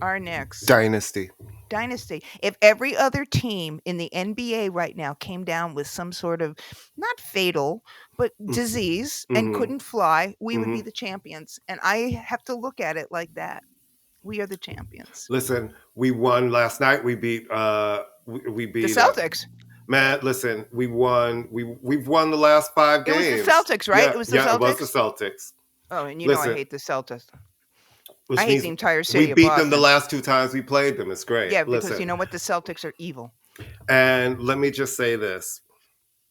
Our Knicks. Dynasty. If every other team in the NBA right now came down with some sort of, not fatal, but disease and couldn't fly, we would be the champions. And I have to look at it like that. We are the champions. Listen, we won last night. We beat we beat the Celtics. Man, listen, we won. We've won the last 5 games. It was the Celtics, right? Yeah, it was the Celtics. It was the Celtics. Oh, and know I hate the Celtics. I hate the entire city. We beat them the last 2 times we played them. It's great. Yeah, because you know what? The Celtics are evil. And let me just say this.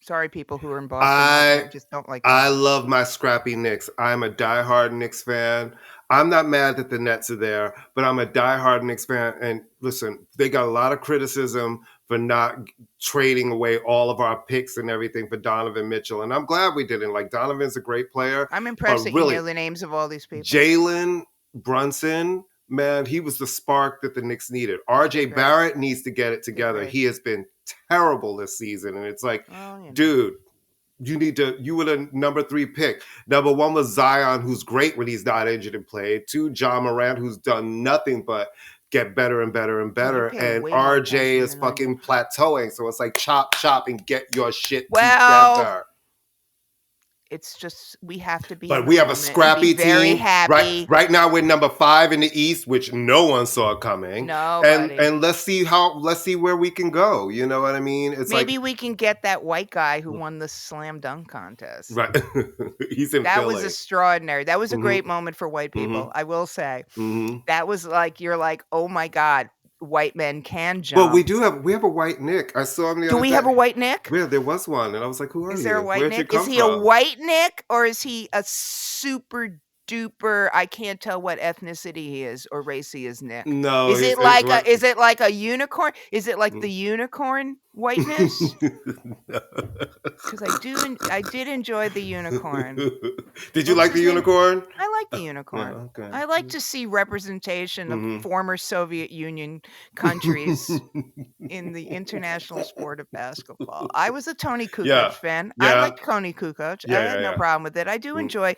Sorry, people who are in Boston. I just don't like I that. love my scrappy Knicks. I'm a diehard Knicks fan. I'm not mad that the Nets are there, but I'm a diehard Knicks fan. And listen, they got a lot of criticism for not trading away all of our picks and everything for Donovan Mitchell. And I'm glad we didn't. Like, Donovan's a great player. I'm impressed but that you really, know the names of all these people. Jalen Brunson, man, he was the spark that the Knicks needed. RJ Barrett needs to get it together. He has been terrible this season. And it's like, dude, you were the number 3 pick. Number 1 was Zion, who's great when he's not injured and played. 2, John Morant, who's done nothing but get better and better and better. And RJ is fucking plateauing. So it's like chop, and get your shit together. It's just we have to be. But we have a scrappy team. Very happy. Right now we're number 5 in the East, which no one saw coming. Nobody. And let's see where we can go. You know what I mean? It's maybe we can get that white guy who won the slam dunk contest. Right. He's in That Philly. was extraordinary. That was a great moment for white people. I will say. That was like, you're like, oh my God, white men can jump. Well, we have a white Nick. I saw him the other day. Do we have a white Nick? Yeah, there was one, and I was like, "Who are you? Is there a white Where'd Nick? you come Is he from?" a white Nick or is he a super duper? I can't tell what ethnicity he is or race he is. Nick. No, is it like a unicorn? Is it like the unicorn whiteness? Because I did enjoy the unicorn. Did you like the unicorn? I like the unicorn. Yeah, okay. I like to see representation of former Soviet Union countries in the international sport of basketball. I was a Tony Kukoc fan. I liked Tony Kukoc. I had no problem with it. I do enjoy,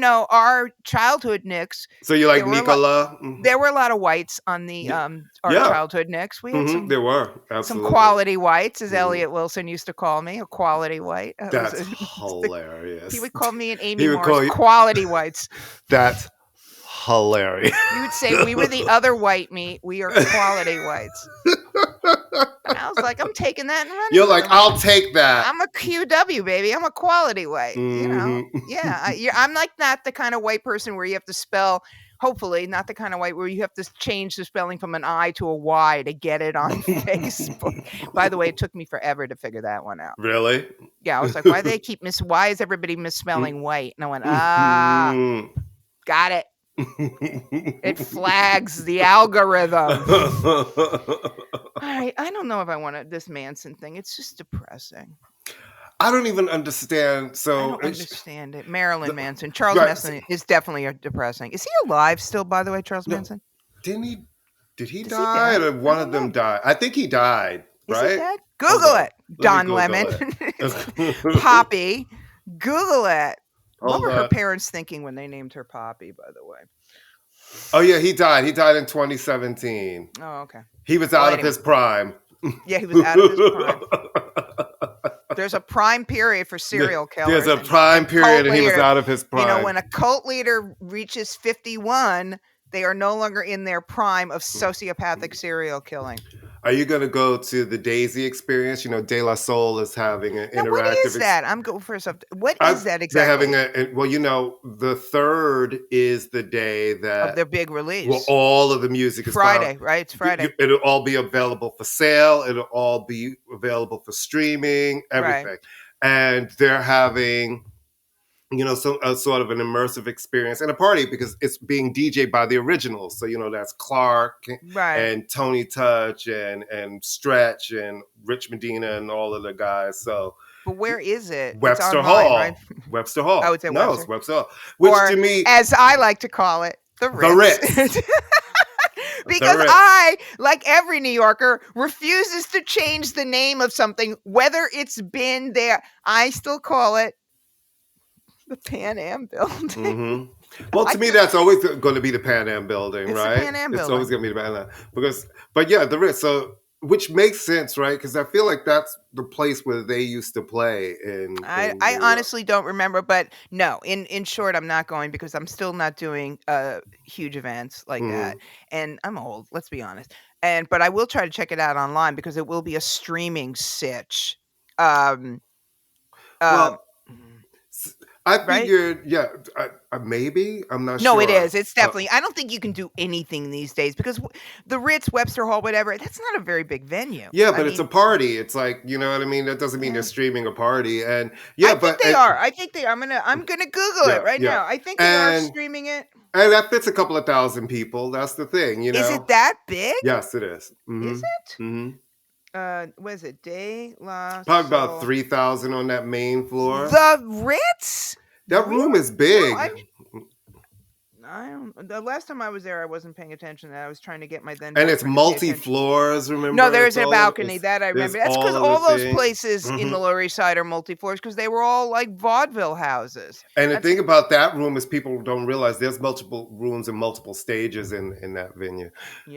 our childhood Knicks. So you like Nikola? There were a lot of whites on the our childhood Knicks. We had there were absolutely some quality whites, as Elliot Wilson used to call me, a quality white. That's hilarious. He would call me and Amy Morris quality whites. That's hilarious. You would say we were the other white meat. We are quality whites. And I was like, I'm taking that and running. You're like, I'll take that. I'm a QW, baby. I'm a quality white. Yeah. I'm like not the kind of white person where you have to spell. Hopefully, not the kind of white where you have to change the spelling from an I to a Y to get it on Facebook. By the way, it took me forever to figure that one out. Really? Yeah, I was like, why is everybody misspelling white? And I went, got it. It flags the algorithm. All right, I don't know if I want this Manson thing. It's just depressing. I don't even understand. So I don't understand it. Marilyn Manson. Charles Manson is definitely depressing. Is he alive still, by the way, Charles Manson? Did he die or one of them died? I think he died, right? Is he dead? Google it. Don Lemon. Poppy. Google it. What were her parents thinking when they named her Poppy, by the way? Oh, yeah, he died. He died in 2017. Oh, okay. He was out of his prime. Yeah, he was out of his prime. There's a prime period for serial killers. There's a prime period, and he was out of his prime. When a cult leader reaches 51, they are no longer in their prime of sociopathic serial killing. Are you going to go to the Daisy experience? De La Soul is having an interactive. What is that? I'm going for something. What is that exactly? They're having the 3rd is the day that of their big release. Well, all of the music is Friday, right? It's Friday. It'll all be available for sale. It'll all be available for streaming. Everything, right. And they're having. Some sort of an immersive experience and a party because it's being DJ'd by the originals. So, that's Clark and Tony Touch and Stretch and Rich Medina and all of the guys. So, but where is it? Webster online, Hall. Right? Webster Hall. I would say no, Webster. It's Webster Hall. Which to me, as I like to call it, the Ritz. The Ritz. Because I, like every New Yorker, refuses to change the name of something, whether it's been there. I still call it the Pan Am Building. Well, to me, that's always going to be the Pan Am Building, right? The Pan Am Building. It's always going to be the Pan Am. But yeah, the Ritz. So, which makes sense, right? Because I feel like that's the place where they used to play. I honestly don't remember, but no. In short, I'm not going because I'm still not doing huge events like that, and I'm old. Let's be honest. But I will try to check it out online because it will be a streaming sitch. I right? figured, yeah, maybe. I'm not No, it sure. is. It's definitely I don't think you can do anything these days because the Ritz, Webster Hall, whatever, that's not a very big venue. Yeah, I but it's a mean, party. It's like, you know what I mean? That doesn't mean they're yeah. streaming a party. And I yeah, think but they are. I think they I'm gonna Google it yeah, right yeah. now. I think they are And streaming it. and that fits a couple of thousand people. That's the thing, you Is it know? that big? Yes, it is. Is Mhm. it? Mhm. What is it? De La Probably about Soul. 3,000 on that main floor. The Ritz? That room Really? is No, big. I don't. The last time I was there, I wasn't paying attention. I was trying to get my then And it's boyfriend to pay attention. multi-floors, No, remember? there's It's a all of balcony, it's that I there's remember. That's because all of the all those things. places in the Mhm. Lower East Side are multi-floors because they were all like vaudeville houses. And the That's thing about that room is people don't realize there's multiple rooms and multiple stages in that venue.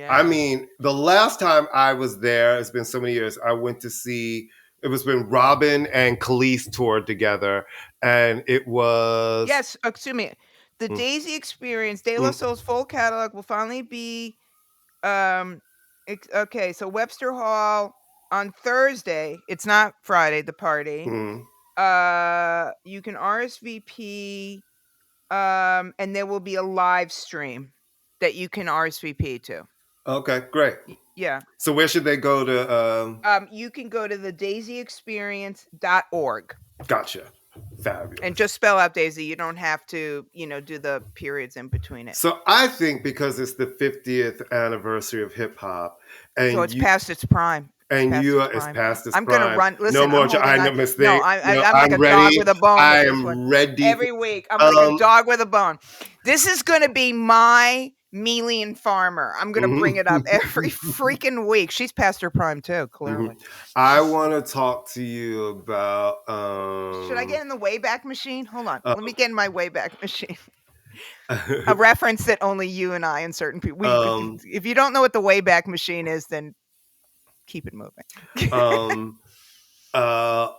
I yeah. mean, the last time I was there, it's been so many years, I went to see, it was when Robin and Khalees toured together, and it was, Yes, excuse me. The mm, Daisy Experience, De La mm, Soul's full catalog will finally be um okay, so Webster Hall on Thursday. It's not Friday, the party. mm. You can RSVP. And there will be a live stream that you can RSVP to. Okay, great. Yeah. So where should they go to, You can go to the daisyexperience.org gotcha. and Fabulous. just spell out Daisy. You don't have to, do the periods in between it. So I think because it's the 50th anniversary of hip hop, So and it's past its prime. It's and past you its are, it's prime. past its I'm gonna prime. run. No Listen, I'm more. I holding on. know No, mistake. No, I'm like I'm a dog ready. with a bone I with this one. am ready. Every week, I'm like a Um, dog with a bone. This is gonna be my Mealy and Farmer. I'm gonna bring it up every freaking week. She's past her prime too, mhm. clearly. I She's. want to talk to you about Should I get in the Wayback Machine? Hold on. uh, Let me get in my Wayback Machine. A reference that only you and I and certain people. um, If you don't know what the Wayback Machine is, then keep it moving. um, uh,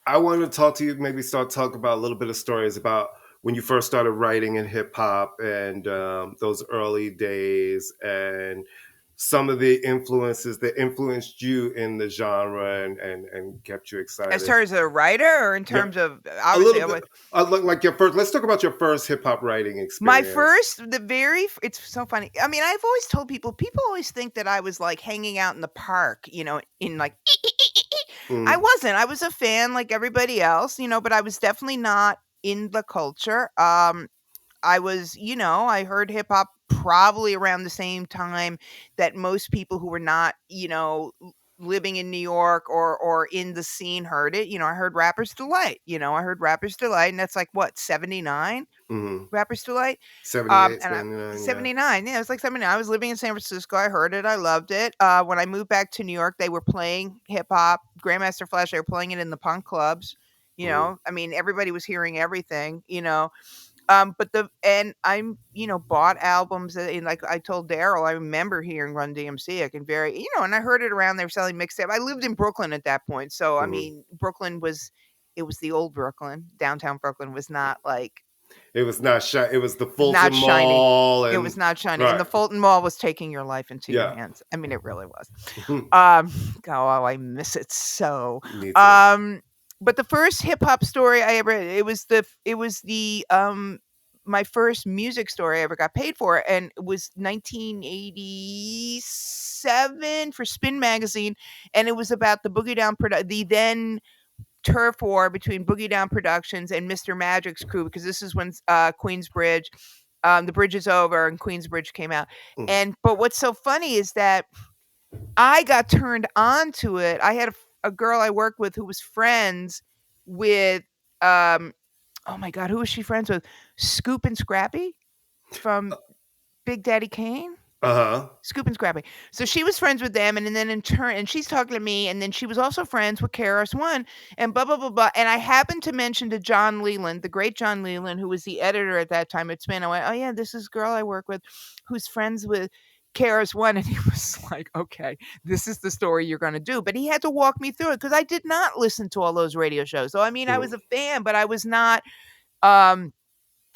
I want to talk to you, maybe start talking about a little bit of stories about when you first started writing in hip hop and those early days and some of the influences that influenced you in the genre and kept you As excited. far as a writer, or in Yeah, terms of a obviously, little bit. Like your first. Let's talk about your first hip hop writing my experience. first, it's so funny. I mean, I've always told people always think that I was like hanging out in the park, in like, I Mm, wasn't. I was a fan like everybody else, but I was definitely not in the culture. I was, I heard hip hop probably around the same time that most people who were not, living in New York or in the scene heard it. I heard Rappers Delight. I heard Rappers Delight, and that's like what, 79? mm, Rappers Delight. 78, And I 79, yeah. 79. Yeah, it was like 79. I was living in San Francisco. I heard it. I loved it. When I moved back to New York, they were playing hip hop. Grandmaster Flash, they were playing it in the punk clubs. Mm, I mean, everybody was hearing everything. And I'm, bought albums and like I told Daryl, I remember hearing Run DMC. I can and I heard it around. They were selling mixtape. I lived in Brooklyn at that point. So, I mm. mean, it was the old Brooklyn. Downtown Brooklyn was not like, It was not it was the not Fulton shiny. Mall It and was not shiny. And right. the Fulton Mall was taking your life into your Yeah. hands. I mean, it really was. Me Oh, I miss it so. too. But the first hip hop story I ever my first music story I ever got paid for, and it was 1987 for Spin Magazine, and it was about the Boogie Down the then turf war between Boogie Down Productions and Mr. Magic's crew, because this is when Queensbridge, the bridge is over and Queensbridge came out. Mm. But what's so funny is that I got turned on to it. I had a girl I worked with who was friends with, oh my God, who was she friends with? Scoop and Scrappy from Big Daddy Kane. Uh-huh. Scoop and Scrappy. So she was friends with them, and then in turn, and she's talking to me, and then she was also friends with KRS-One, and blah blah blah blah. And I happened to mention to John Leland, the great John Leland, who was the editor at that time at Spin. I went, "Oh yeah, this is a girl I work with, who's friends with KRS-One," and he was like, "Okay, this is the story you're going to do." But he had to walk me through it because I did not listen to all those radio shows. So I mean, I Mm. was a fan, but I was not. Um,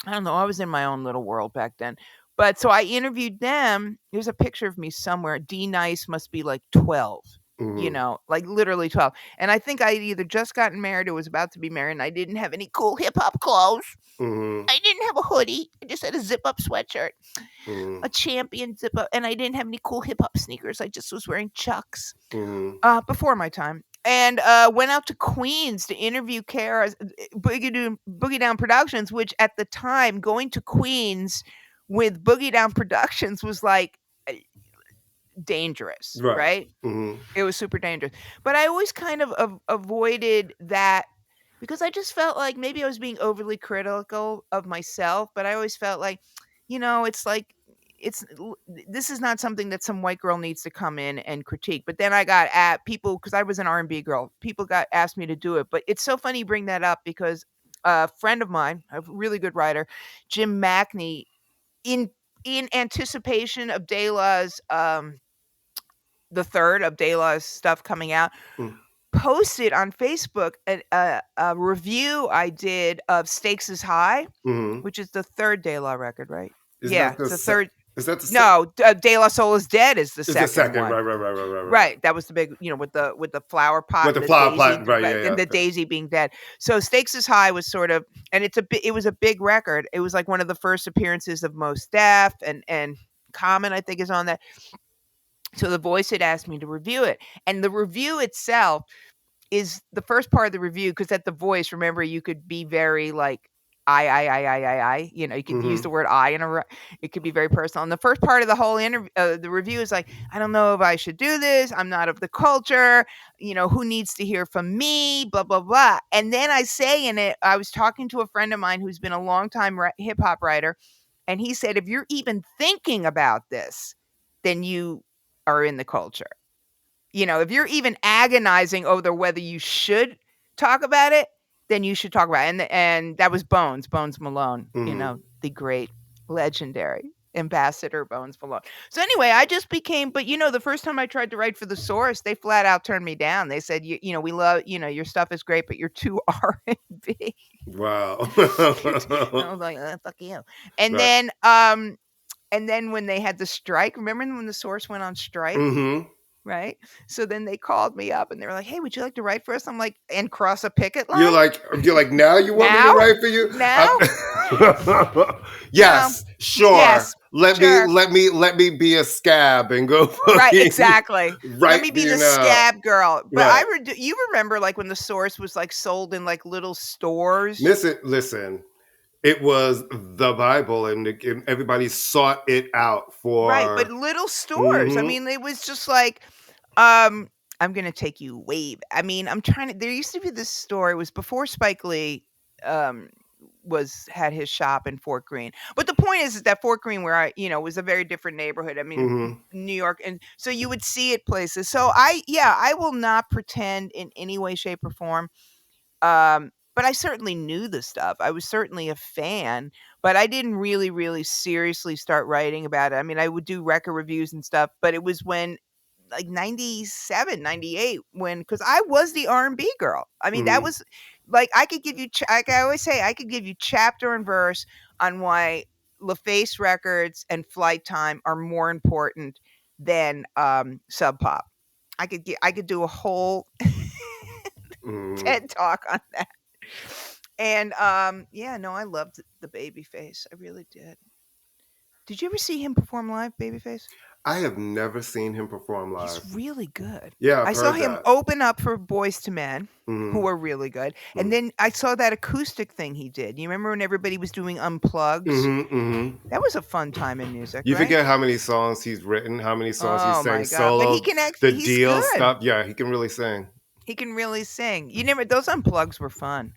I don't know. I was in my own little world back then. But so I interviewed them. There's a picture of me somewhere. D Nice must be like 12. like literally 12. And I think I had either just gotten married or was about to be married, and I didn't have any cool hip hop clothes. I didn't have a hoodie. I just had a zip up sweatshirt, a Champion zip up, and I didn't have any cool hip hop sneakers. I just was wearing Chucks before my time. And went out to Queens to interview Kara Boogie Down Productions, which at the time, going to Queens with Boogie Down Productions was like dangerous, right? It was super dangerous. But I always kind of avoided that because I just felt like maybe I was being overly critical of myself, but I always felt like, it's like this is not something that some white girl needs to come in and critique. But then I got at people because I was an R&B girl. People got asked me to do it. But it's so funny you bring that up because a friend of mine, a really good writer, Jim Mackney, in anticipation of Dela's the third of Dela's stuff coming out, posted on Facebook a review I did of Stakes is High, which is the third De La record, right? It's the third. Is that the no? De La Soul is Dead is the second one. Right. Right. That was the big, with the flower pot, with the flower pot, right? And the daisy being dead. So Stakes is High was sort of, and it was a big record. It was like one of the first appearances of Mos Def and Common, I think, is on that. So The Voice had asked me to review it. And the review itself is the first part of the review, because at The Voice, remember, you could be very like, I. You could use the word I it could be very personal. And the first part of the whole interview, the review is like, I don't know if I should do this. I'm not of the culture. Who needs to hear from me? Blah, blah, blah. And then I say in it, I was talking to a friend of mine who's been a longtime hip hop writer. And he said, if you're even thinking about this, then you are in the culture. If you're even agonizing over whether you should talk about it, then you should talk about it. And that was Bones Malone, the great, legendary ambassador Bones Malone. So anyway, I just became, but the first time I tried to write for The Source, they flat out turned me down. They said, we love, your stuff is great, but you're too R&B. Wow. I was like, fuck you. And then when they had the strike, remember when The Source went on strike? Right? So then they called me up and they were like, hey, would you like to write for us? I'm like, and cross a picket line? You're like, now you want me to write for you? Now? Yes, no. Sure. Yes, let me be a scab and go. Right, exactly. Let me be the scab girl. But you remember like when The Source was like sold in like little stores? Listen. It was the Bible, and everybody sought it out for... Right, but little stores. I mean, it was just like, I'm going to take you way... I mean, there used to be this store. It was before Spike Lee had his shop in Fort Greene. But the point is that Fort Greene, where I, was a very different neighborhood. I mean, New York. And so you would see it places. So I will not pretend in any way, shape, or form but I certainly knew the stuff. I was certainly a fan, but I didn't really, really seriously start writing about it. I mean, I would do record reviews and stuff, but it was when like 97, 98, because I was the R&B girl. I mean, that was like, I could give you, like I always say, I could give you chapter and verse on why LaFace Records and Flight Time are more important than Sub Pop. I could do a whole TED Talk on that. And I loved the Babyface. I really did. Did you ever see him perform live, Babyface? I have never seen him perform live. He's really good. Yeah, I saw him open up for Boyz II Men, who were really good. And then I saw that acoustic thing he did. You remember when everybody was doing unplugs? That was a fun time in music. You forget how many songs he's written, how many songs he's sang solo. But he can actually, the deal stuff. Yeah, he can really sing. He can really sing. Those unplugs were fun.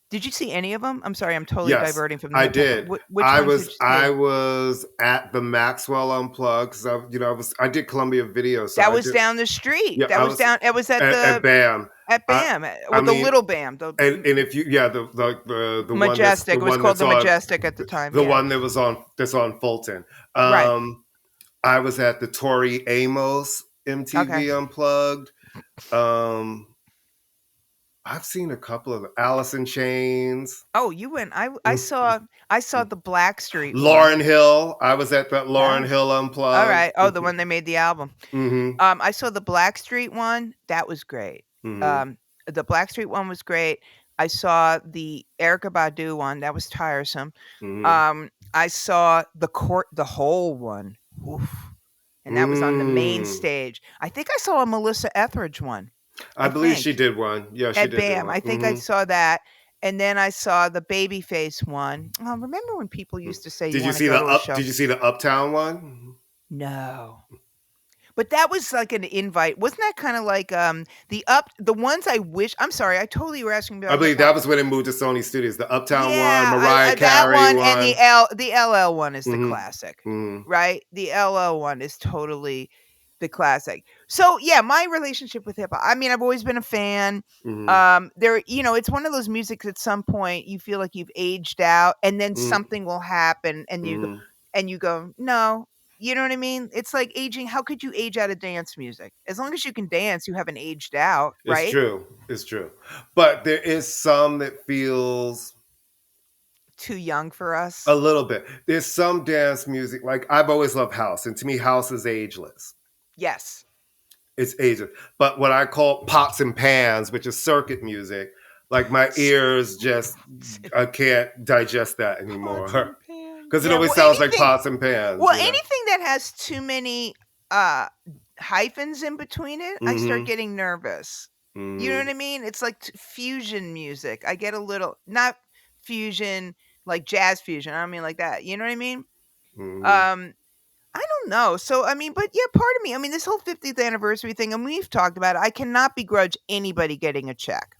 Did you see any of them? I'm sorry, I'm totally diverting from that. I did. I was at the Maxwell Unplugged because I did Columbia Video. So that was down the street. Yeah, it was at BAM. At BAM, the little BAM. And if you the Majestic. It was called the Majestic at the time. The one that's on Fulton. Right. I was at the Tori Amos MTV Unplugged. I've seen a couple of Alice in Chains. Oh, you went. I saw the Blackstreet one. Lauryn Hill. I was at that Lauryn Oh, Hill all Unplugged. right. Oh, the one they made the album. Mm-hmm. I saw the Blackstreet one. That was great. Mm-hmm. The Blackstreet one was great. I saw the Erykah Badu one. That was tiresome. Mm-hmm. I saw the whole one. Oof. And that was on the main stage. I think I saw a Melissa Etheridge one. I I believe she think did one. Yeah, she at did do BAM. one. I think I Mm-hmm. saw that. And then I saw the Babyface one. Oh, remember when people used to say you Did you want to see go the to a show? Did you see the Uptown one? No. But that was like an invite. Wasn't that kind of like the ones I wish I'm sorry, I totally were asking I about hip believe that hop. was when it moved to Sony Studios. The Uptown one, Yeah, Mariah that Carey one and one. the LL one is the Mm-hmm. classic, Mm-hmm. right? The LL one is totally the classic. So yeah, my relationship with hip hop. I mean, I've always been a fan. Mm-hmm. It's one of those musics at some point you feel like you've aged out, and then something will happen, Mm-hmm. and you go, no. You know what I mean? It's like aging. How could you age out of dance music? As long as you can dance, you haven't aged out, It's right? true. It's true. But there is some that feels Too young for us. a little bit. There's some dance music, like I've always loved house, and to me, house is ageless. Yes. It's ageless. But what I call pots and pans, which is circuit music, like my ears just, I can't digest that Pots anymore. and pans. Because it Yeah, always sounds like pots and pans, you know? anything that has too many uh hyphens in between it, I start Mm-hmm. getting nervous. You know Mm-hmm. what I mean? It's like fusion music. I get a little not fusion like jazz fusion. I don't mean like that. You know what I mean? Mm-hmm. Um I don't know. So I mean, but yeah, part of me, I mean, this whole 50th anniversary thing, and we've talked about it, I cannot begrudge anybody getting a check.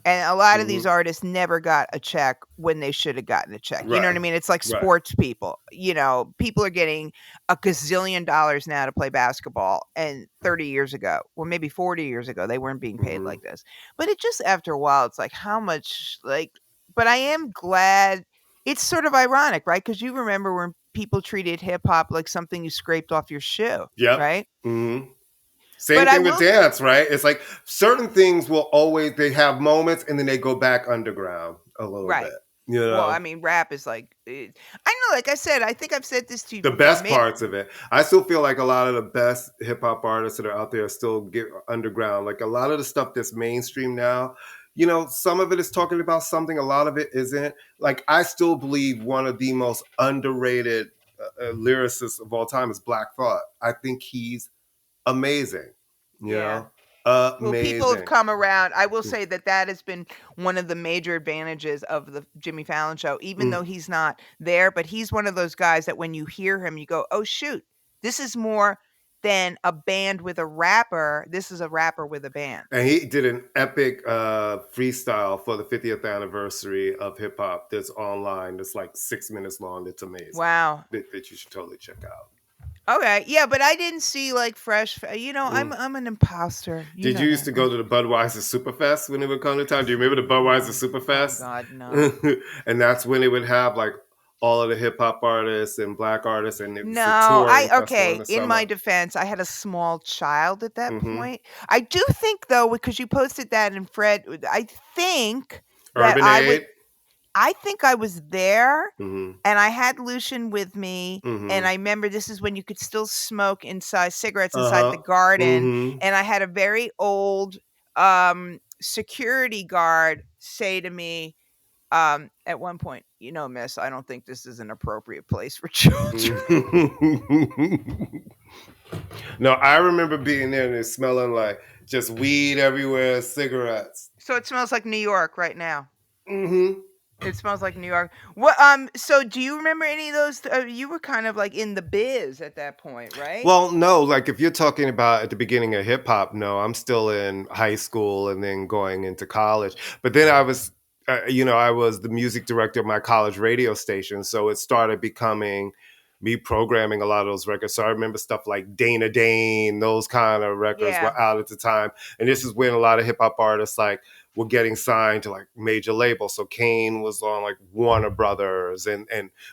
And a lot of these Mm-hmm. artists never got a check when they should have gotten a check. You know what I Right. mean? It's like Right. sports people. People are getting a gazillion dollars now to play basketball. And 30 years ago, or maybe 40 years ago, they weren't being paid Mm-hmm. like this. But it just, after a while, it's like, how much, but I am glad. It's sort of ironic, right? Because you remember when people treated hip hop like something you scraped off your shoe, Yep. right? Mm-hmm. But Same I thing with will dance, right? It's like certain things will always, they have moments and then they go back underground a little bit, Right. you Well, I know? mean, rap is like I know, like I said, I think I've said this to you The before. best parts of it. I still feel like a lot of the best hip hop artists that are out there still get underground. Like a lot of the stuff that's mainstream now, some of it is talking about something, a lot of it isn't. Like I still believe one of the most underrated lyricists of all time is Black Thought. I think he's amazing, you Yeah. know? Well, people have Amazing. come around. I will say that that has been one of the major advantages of the Jimmy Fallon show, even though Mm. he's not there, but he's one of those guys that when you hear him, you go, "Oh shoot, this is more than a band with a rapper. This is a rapper with a band." And he did an epic freestyle for the 50th anniversary of hip hop that's online. That's like 6 minutes long. It's amazing. Wow. That you should totally check out. Okay. Yeah, but I didn't see like Mm. I'm an imposter. You Did know you used that, to right? go to the Budweiser Superfest when it would come to time? Do you remember the Budweiser No. Oh Superfest? God, no. And that's when it would have like all of the hip hop artists and black artists, and it was a No, touring festival in okay, the in my summer. defense, I had a small child at that Hmm. point. I do think though, because you posted that in Fred, I think that Urban Aid. I think I was there Hmm. and I had Lucian with me. And Hmm. I remember this is when you could still smoke cigarettes inside the Uh-huh. garden. Hmm. And I had a very old security guard say to me, at one point, miss, I don't think this is an appropriate place for children. No, I remember being there and it smelling like just weed everywhere, cigarettes. So it smells like New York right now. Hmm. It smells like New York. What? So do you remember any of those? You were kind of like in the biz at that point, right? Well, no, like if you're talking about at the beginning of hip hop, no, I'm still in high school and then going into college. But then I was the music director of my college radio station. So it started becoming me programming a lot of those records. So I remember stuff like Dana Dane, those kind of records Yeah. were out at the time. And this is when a lot of hip hop artists like were getting signed to like major labels. So Kane was on like Warner Brothers and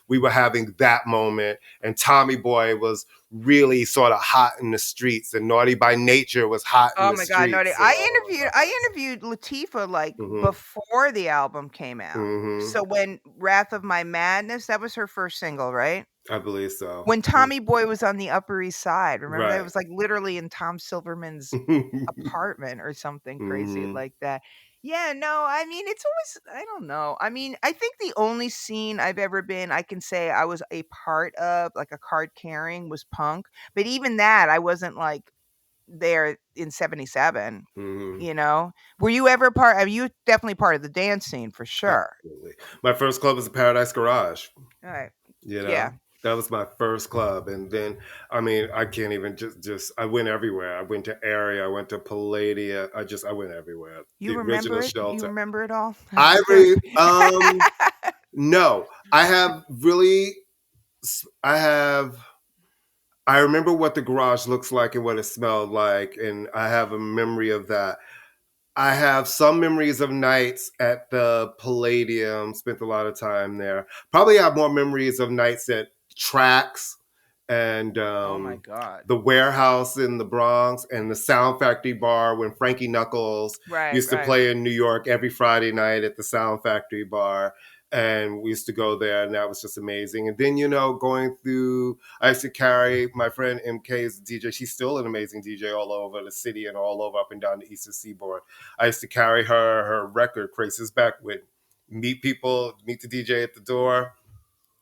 we were having that moment. And Tommy Boy was really sort of hot in the streets, and Naughty by Nature was hot in Oh the my God, Naughty. streets and all of that. I interviewed Latifah like Mhm. before the album came out. Mhm. So when Wrath of My Madness, that was her first single, right? I believe so. When Tommy Boy was on the Upper East Side, remember that? It Right. was like literally in Tom Silverman's apartment or something crazy Mhm. like that. Yeah, no, I mean, it's always, I don't know. I mean, I think the only scene I've ever been, I can say I was a part of, like a card carrying, was punk. But even that, I wasn't like there in 77, Mhm. you know? Were you ever part, are you definitely part of the dance scene for sure? Absolutely. My first club was the Paradise Garage. All right. You Yeah. know, that was my first club, and then I mean, I can't even just. I went everywhere. I went to Area. I went to Palladia. I went everywhere. You The remember original it? You Shelter. remember it all? I That's good. re, no, I have really. I have. I remember what the garage looks like and what it smelled like, and I have a memory of that. I have some memories of nights at the Palladium, spent a lot of time there. Probably have more memories of nights at Tracks and Oh my God. the Warehouse in the Bronx and the Sound Factory Bar when Frankie Knuckles Right, used to right. play in New York every Friday night at the Sound Factory Bar. And we used to go there, and that was just amazing. And then, going through, I used to carry my friend MK's DJ. She's still an amazing DJ all over the city and all over up and down the Eastern Seaboard. I used to carry her record crates back with meet people, meet the DJ at the door,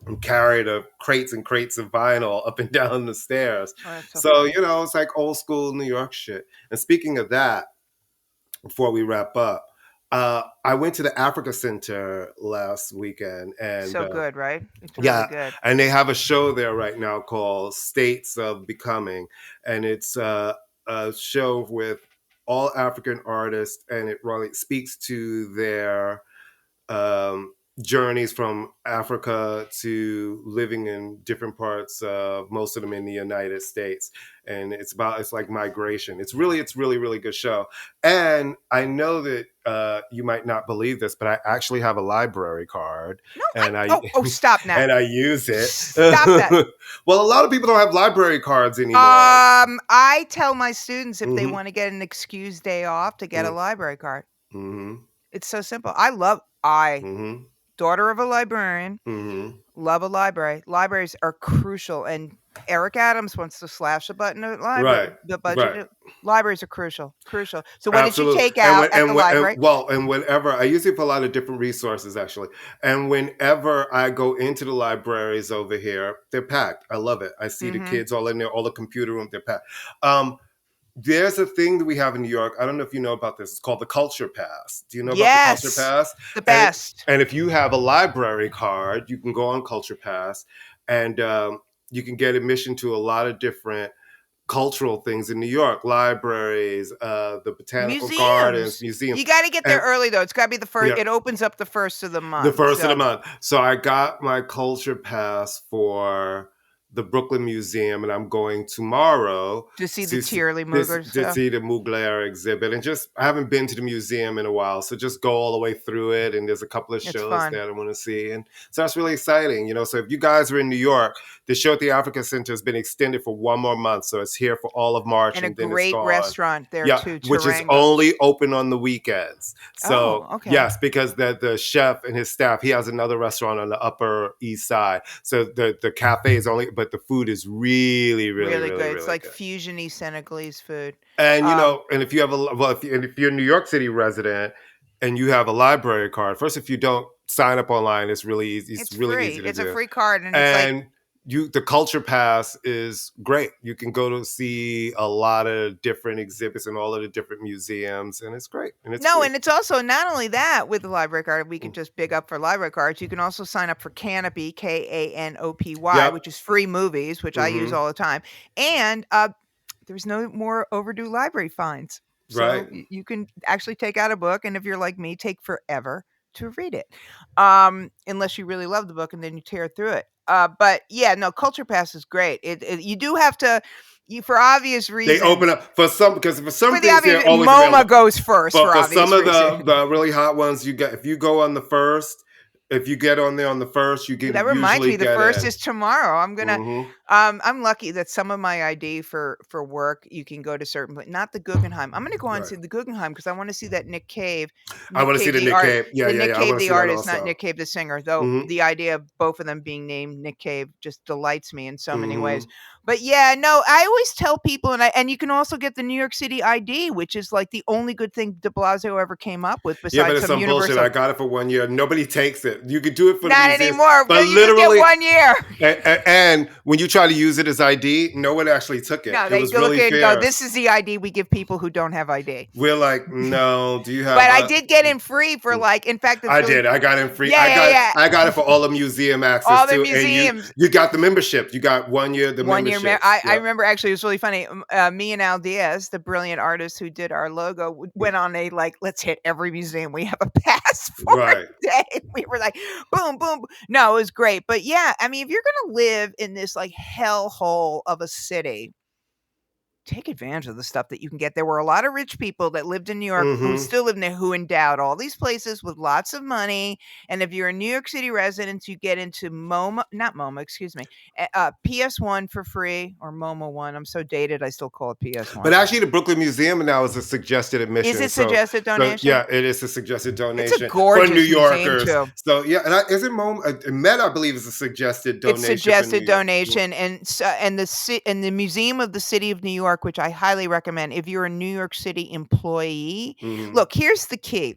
and carry the crates and crates of vinyl up and down the stairs. Oh, that's so So, funny. it's like old school New York shit. And speaking of that, before we wrap up, I went to the Africa Center last weekend, and So good, right? It's really yeah, good. and they have a show there right now called States of Becoming, and it's a show with all African artists, and it really speaks to their journeys from Africa to living in different parts of most of them in the United States. And it's like migration. It's really, really good show. And I know that you might not believe this, but I actually have a library card, No, and stop now. and I use it. Stop that. Well, a lot of people don't have library cards anymore. I tell my students if they Mhm. want to get an excused day off to get a library card. Mm-hmm. It's so simple. I Mm-hmm. daughter of a librarian, Mm-hmm. love a library. Libraries are crucial, and Eric Adams wants to slash the button at Right. the budget. Right. Libraries are crucial. So what did you Absolutely. take out at the library? And whenever I use it for a lot of different resources, actually, and whenever I go into the libraries over here, they're packed. I love it. I see the kids all in there, all the computer room, they're packed. There's a thing that we have in New York. I don't know if you know about this. It's called the Culture Pass. Do you know about the Culture Yes, Pass? the best. And if you have a library card, you can go on Culture Pass, and you can get admission to a lot of different cultural things in New York, libraries, the botanical gardens, museums. You got to get there early though. It's got to be the first. Yeah. It opens up the first of the month. The first of the month. So I got my Culture Pass for the Brooklyn Museum, and I'm going tomorrow to see the Tierley Mugler to see the Mugler exhibit. And I haven't been to the museum in a while, so just go all the way through it. And there's a couple of shows that I want to see, and so that's really exciting. So if you guys are in New York, the show at the Africa Center has been extended for one more month, so it's here for all of March, and then great it's gone. restaurant there too, which is only open on the weekends. So yes, because the chef and his staff, he has another restaurant on the Upper East Side. So the cafe is only, but the food is really good. Really It's like good. fusiony Senegalese food. And and if you have if you're a New York City resident and you have a library card, first, if you don't sign up online, it's really easy. It's really free. easy to It's do. a free card, and it's like the Culture Pass is great. You can go to see a lot of different exhibits in all of the different museums, and it's great. And it's free. And it's also not only that with the library card, we can just big up for library cards. You can also sign up for Canopy, Kanopy, which is free movies, which I use all the time. And there's no more overdue library fines. So you can actually take out a book, and if you're like me, take forever to read it, unless you really love the book and then you tear through it. But yeah, no, Culture Pass is great. You do have to, for obvious reasons. They open up for some, because for some things they're always MoMA available. goes first. But for some of reasons. the really hot ones, you get, if you go on the first, If you get on there on the 1st, you That can reminds usually me, the get 1st in. is tomorrow. Mhm. I'm lucky that some of my ID for work, you can go to certain not the Guggenheim. I'm gonna go on Right. to the Guggenheim because I wanna see that I Nick wanna see Cave the the Nick art Cave. Yeah, the yeah, Nick yeah. I Cave wanna the see that artist, not also. Nick Cave the singer, though Mhm. the idea of both of them being named Nick Cave just delights me in so many ways. Mhm. But yeah, no, I always tell people, and you can also get the New York City ID, which is like the only good thing de Blasio ever came up with Yeah, but besides it's some some bullshit. universal. I got it for 1 year. Nobody takes it. You could do it for the Not museums, anymore. but You just get literally, 1 year. and when you try to use it as ID, no one actually took it. No, It they was go look really and go, fierce. "This is the ID we give people who don't have ID." We're like, no. Do you have But I a? did get in free for like, in fact, it's I really, did. I got in free. yeah, yeah, yeah. I got it for all the museum access All the too. And museums. you got the membership. You got 1 year the 1 year. memberships. I Yep. remember actually it was really funny. Me and Al Diaz, the brilliant artist who did our logo, went on a like, let's hit every museum we have a pass for Right. day. We were like, boom, boom. No, it was great. But yeah, I mean, if you're gonna live in this like hellhole of a city, take advantage of the stuff that you can get. There were a lot of rich people that lived in New York who Mm-hmm. still live in there who endowed all these places with lots of money. And if you're a New York City resident, you get into not MoMA, excuse me, PS1 for free, or MoMA 1. I'm so dated, I still call it PS1. But actually, the Brooklyn Museum now is a suggested Is admission. it suggested So donation? yeah, it is a suggested It's a donation for New gorgeous museum Yorkers. too. So yeah, and isn't Met, I believe, is a suggested It's donation for New suggested York. donation, and the Museum of the City of New York, which I highly recommend if you're a New York City employee. Mhm. Look, here's the key.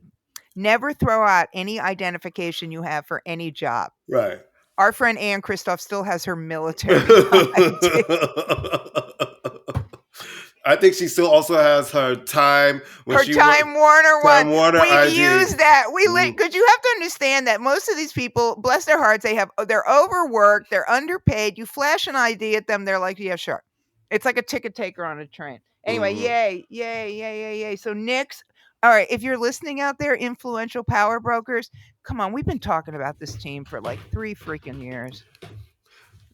Never throw out any identification you have for any job. Right. Our friend Ann Christoph still has her military ID. I think she still also has her time when Her she Time Warner one. Time Warner We've ID. used that. Mhm. Because you have to understand that most of these people, bless their hearts, they're overworked, they're underpaid. You flash an ID at them, they're like, yeah, sure. It's like a ticket taker on a train. Anyway, Mhm. yay, yay, yay, yay, yay. So Nick's, all right, if you're listening out there, influential power brokers, come on, we've been talking about this team for like 3 freaking years.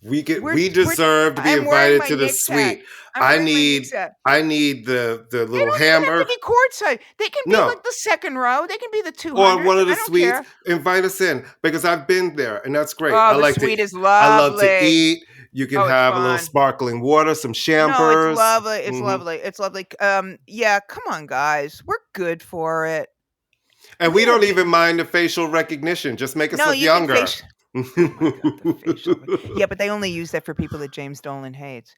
We deserve to be I'm wearing invited my to the Knicks hat. suite. I'm wearing my Knicks hat. I need the They little don't even have to hamburger. be courtside. They can be No. like the second row. They can be the Or 200s. one of the I don't suites. care. Invite us in because I've been there and that's great. Oh, the suite is I love to lovely. eat. You can Oh, it's have a little fun. sparkling water, some No, it's champers. lovely. It's Mhm. lovely. It's lovely. Yeah, come on, guys. We're good for it. And we don't even mind the facial recognition. Just make us No, look you can younger. face. Oh my God, the facial. Yeah, but they only use that for people that James Dolan hates.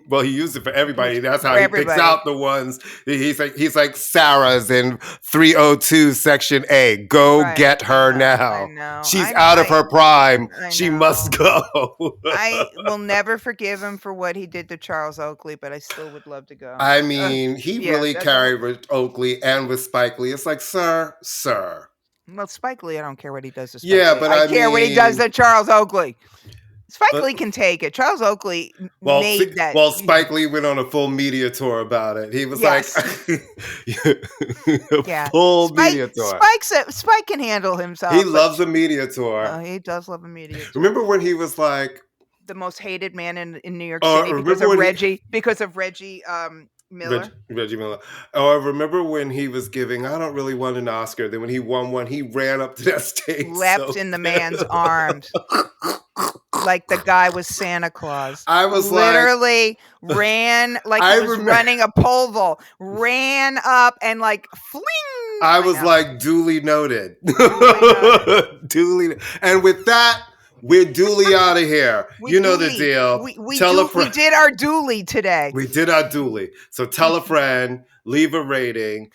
Well, he used it for everybody. That's how For he picks everybody. out the ones. He's like Sarah's in 302 Section A. Go Right. get her I now. know. She's out of her prime. I She must know. go. I will never forgive him for what he did to Charles Oakley, but I still would love to go. I mean, he Yeah, really that's carried with Oakley and with Spike Lee. It's like, sir. Well, Spike Lee, I don't care what he does to Spike Yeah, Lee. but I I care what he does mean, to Charles Oakley. Spike but Lee can take it. Charles Oakley made that. well, Spike Lee went on a full media tour about it. He was Yes. like, Yeah. full media tour. Spike can handle himself. He loves a media tour. He does love a media tour. Remember when he was like the most hated man in New York City because of Reggie Miller. Reggie Miller. Oh, I remember when he was giving, I don't really want an Oscar. Then when he won one, he ran up to that stage. Leapt in the man's arms. Like the guy was Santa Claus. I was literally ran like he was running a pole vault. Ran up and like fling. I was like duly noted. Duly. And with that, we're duly out of here. You know the deal. We did our duly today. We did our duly. So tell a friend, leave a rating,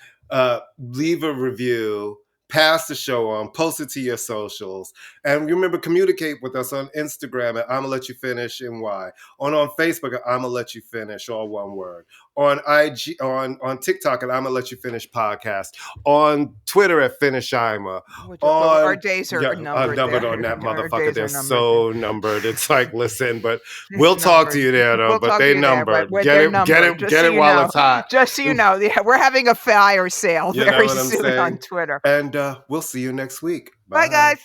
leave a review, pass the show on, post it to your socials. And remember, communicate with us on Instagram at ImmaLetYouFinish NY. On Facebook at ImmaLetYouFinish, all one word. On IG, on TikTok at ImmaLetYouFinish podcast. On Twitter at FinishImma. Our days are numbered. Numbered on that motherfucker. They're so numbered. It's like, listen, but we'll talk to you there though. But they numbered. Get it while it's hot. Just so you know, we're having a fire sale very soon saying? on Twitter. And we'll see you next week. Bye guys.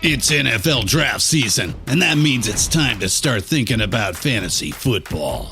It's NFL draft season, and that means it's time to start thinking about fantasy football.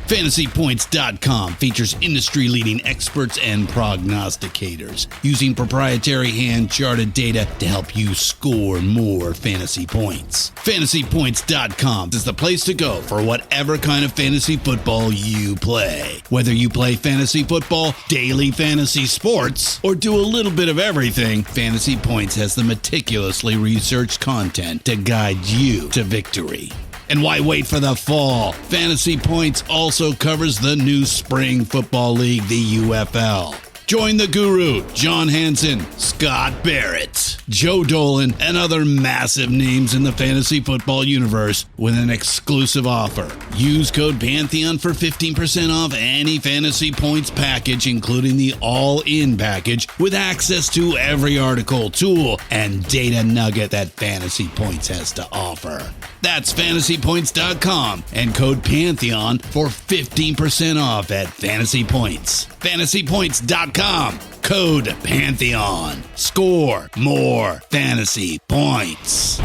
FantasyPoints.com features industry-leading experts and prognosticators using proprietary hand-charted data to help you score more fantasy points. FantasyPoints.com is the place to go for whatever kind of fantasy football you play. Whether you play fantasy football, daily fantasy sports, or do a little bit of everything, Fantasy Points has the meticulously researched content to guide you to victory. And why wait for the fall? Fantasy Points also covers the new spring football league, the UFL. Join the guru, John Hansen, Scott Barrett, Joe Dolan, and other massive names in the fantasy football universe with an exclusive offer. Use code Pantheon for 15% off any Fantasy Points package, including the all-in package, with access to every article, tool, and data nugget that Fantasy Points has to offer. That's FantasyPoints.com and code Pantheon for 15% off at Fantasy Points. FantasyPoints.com, code Pantheon. Score more fantasy points.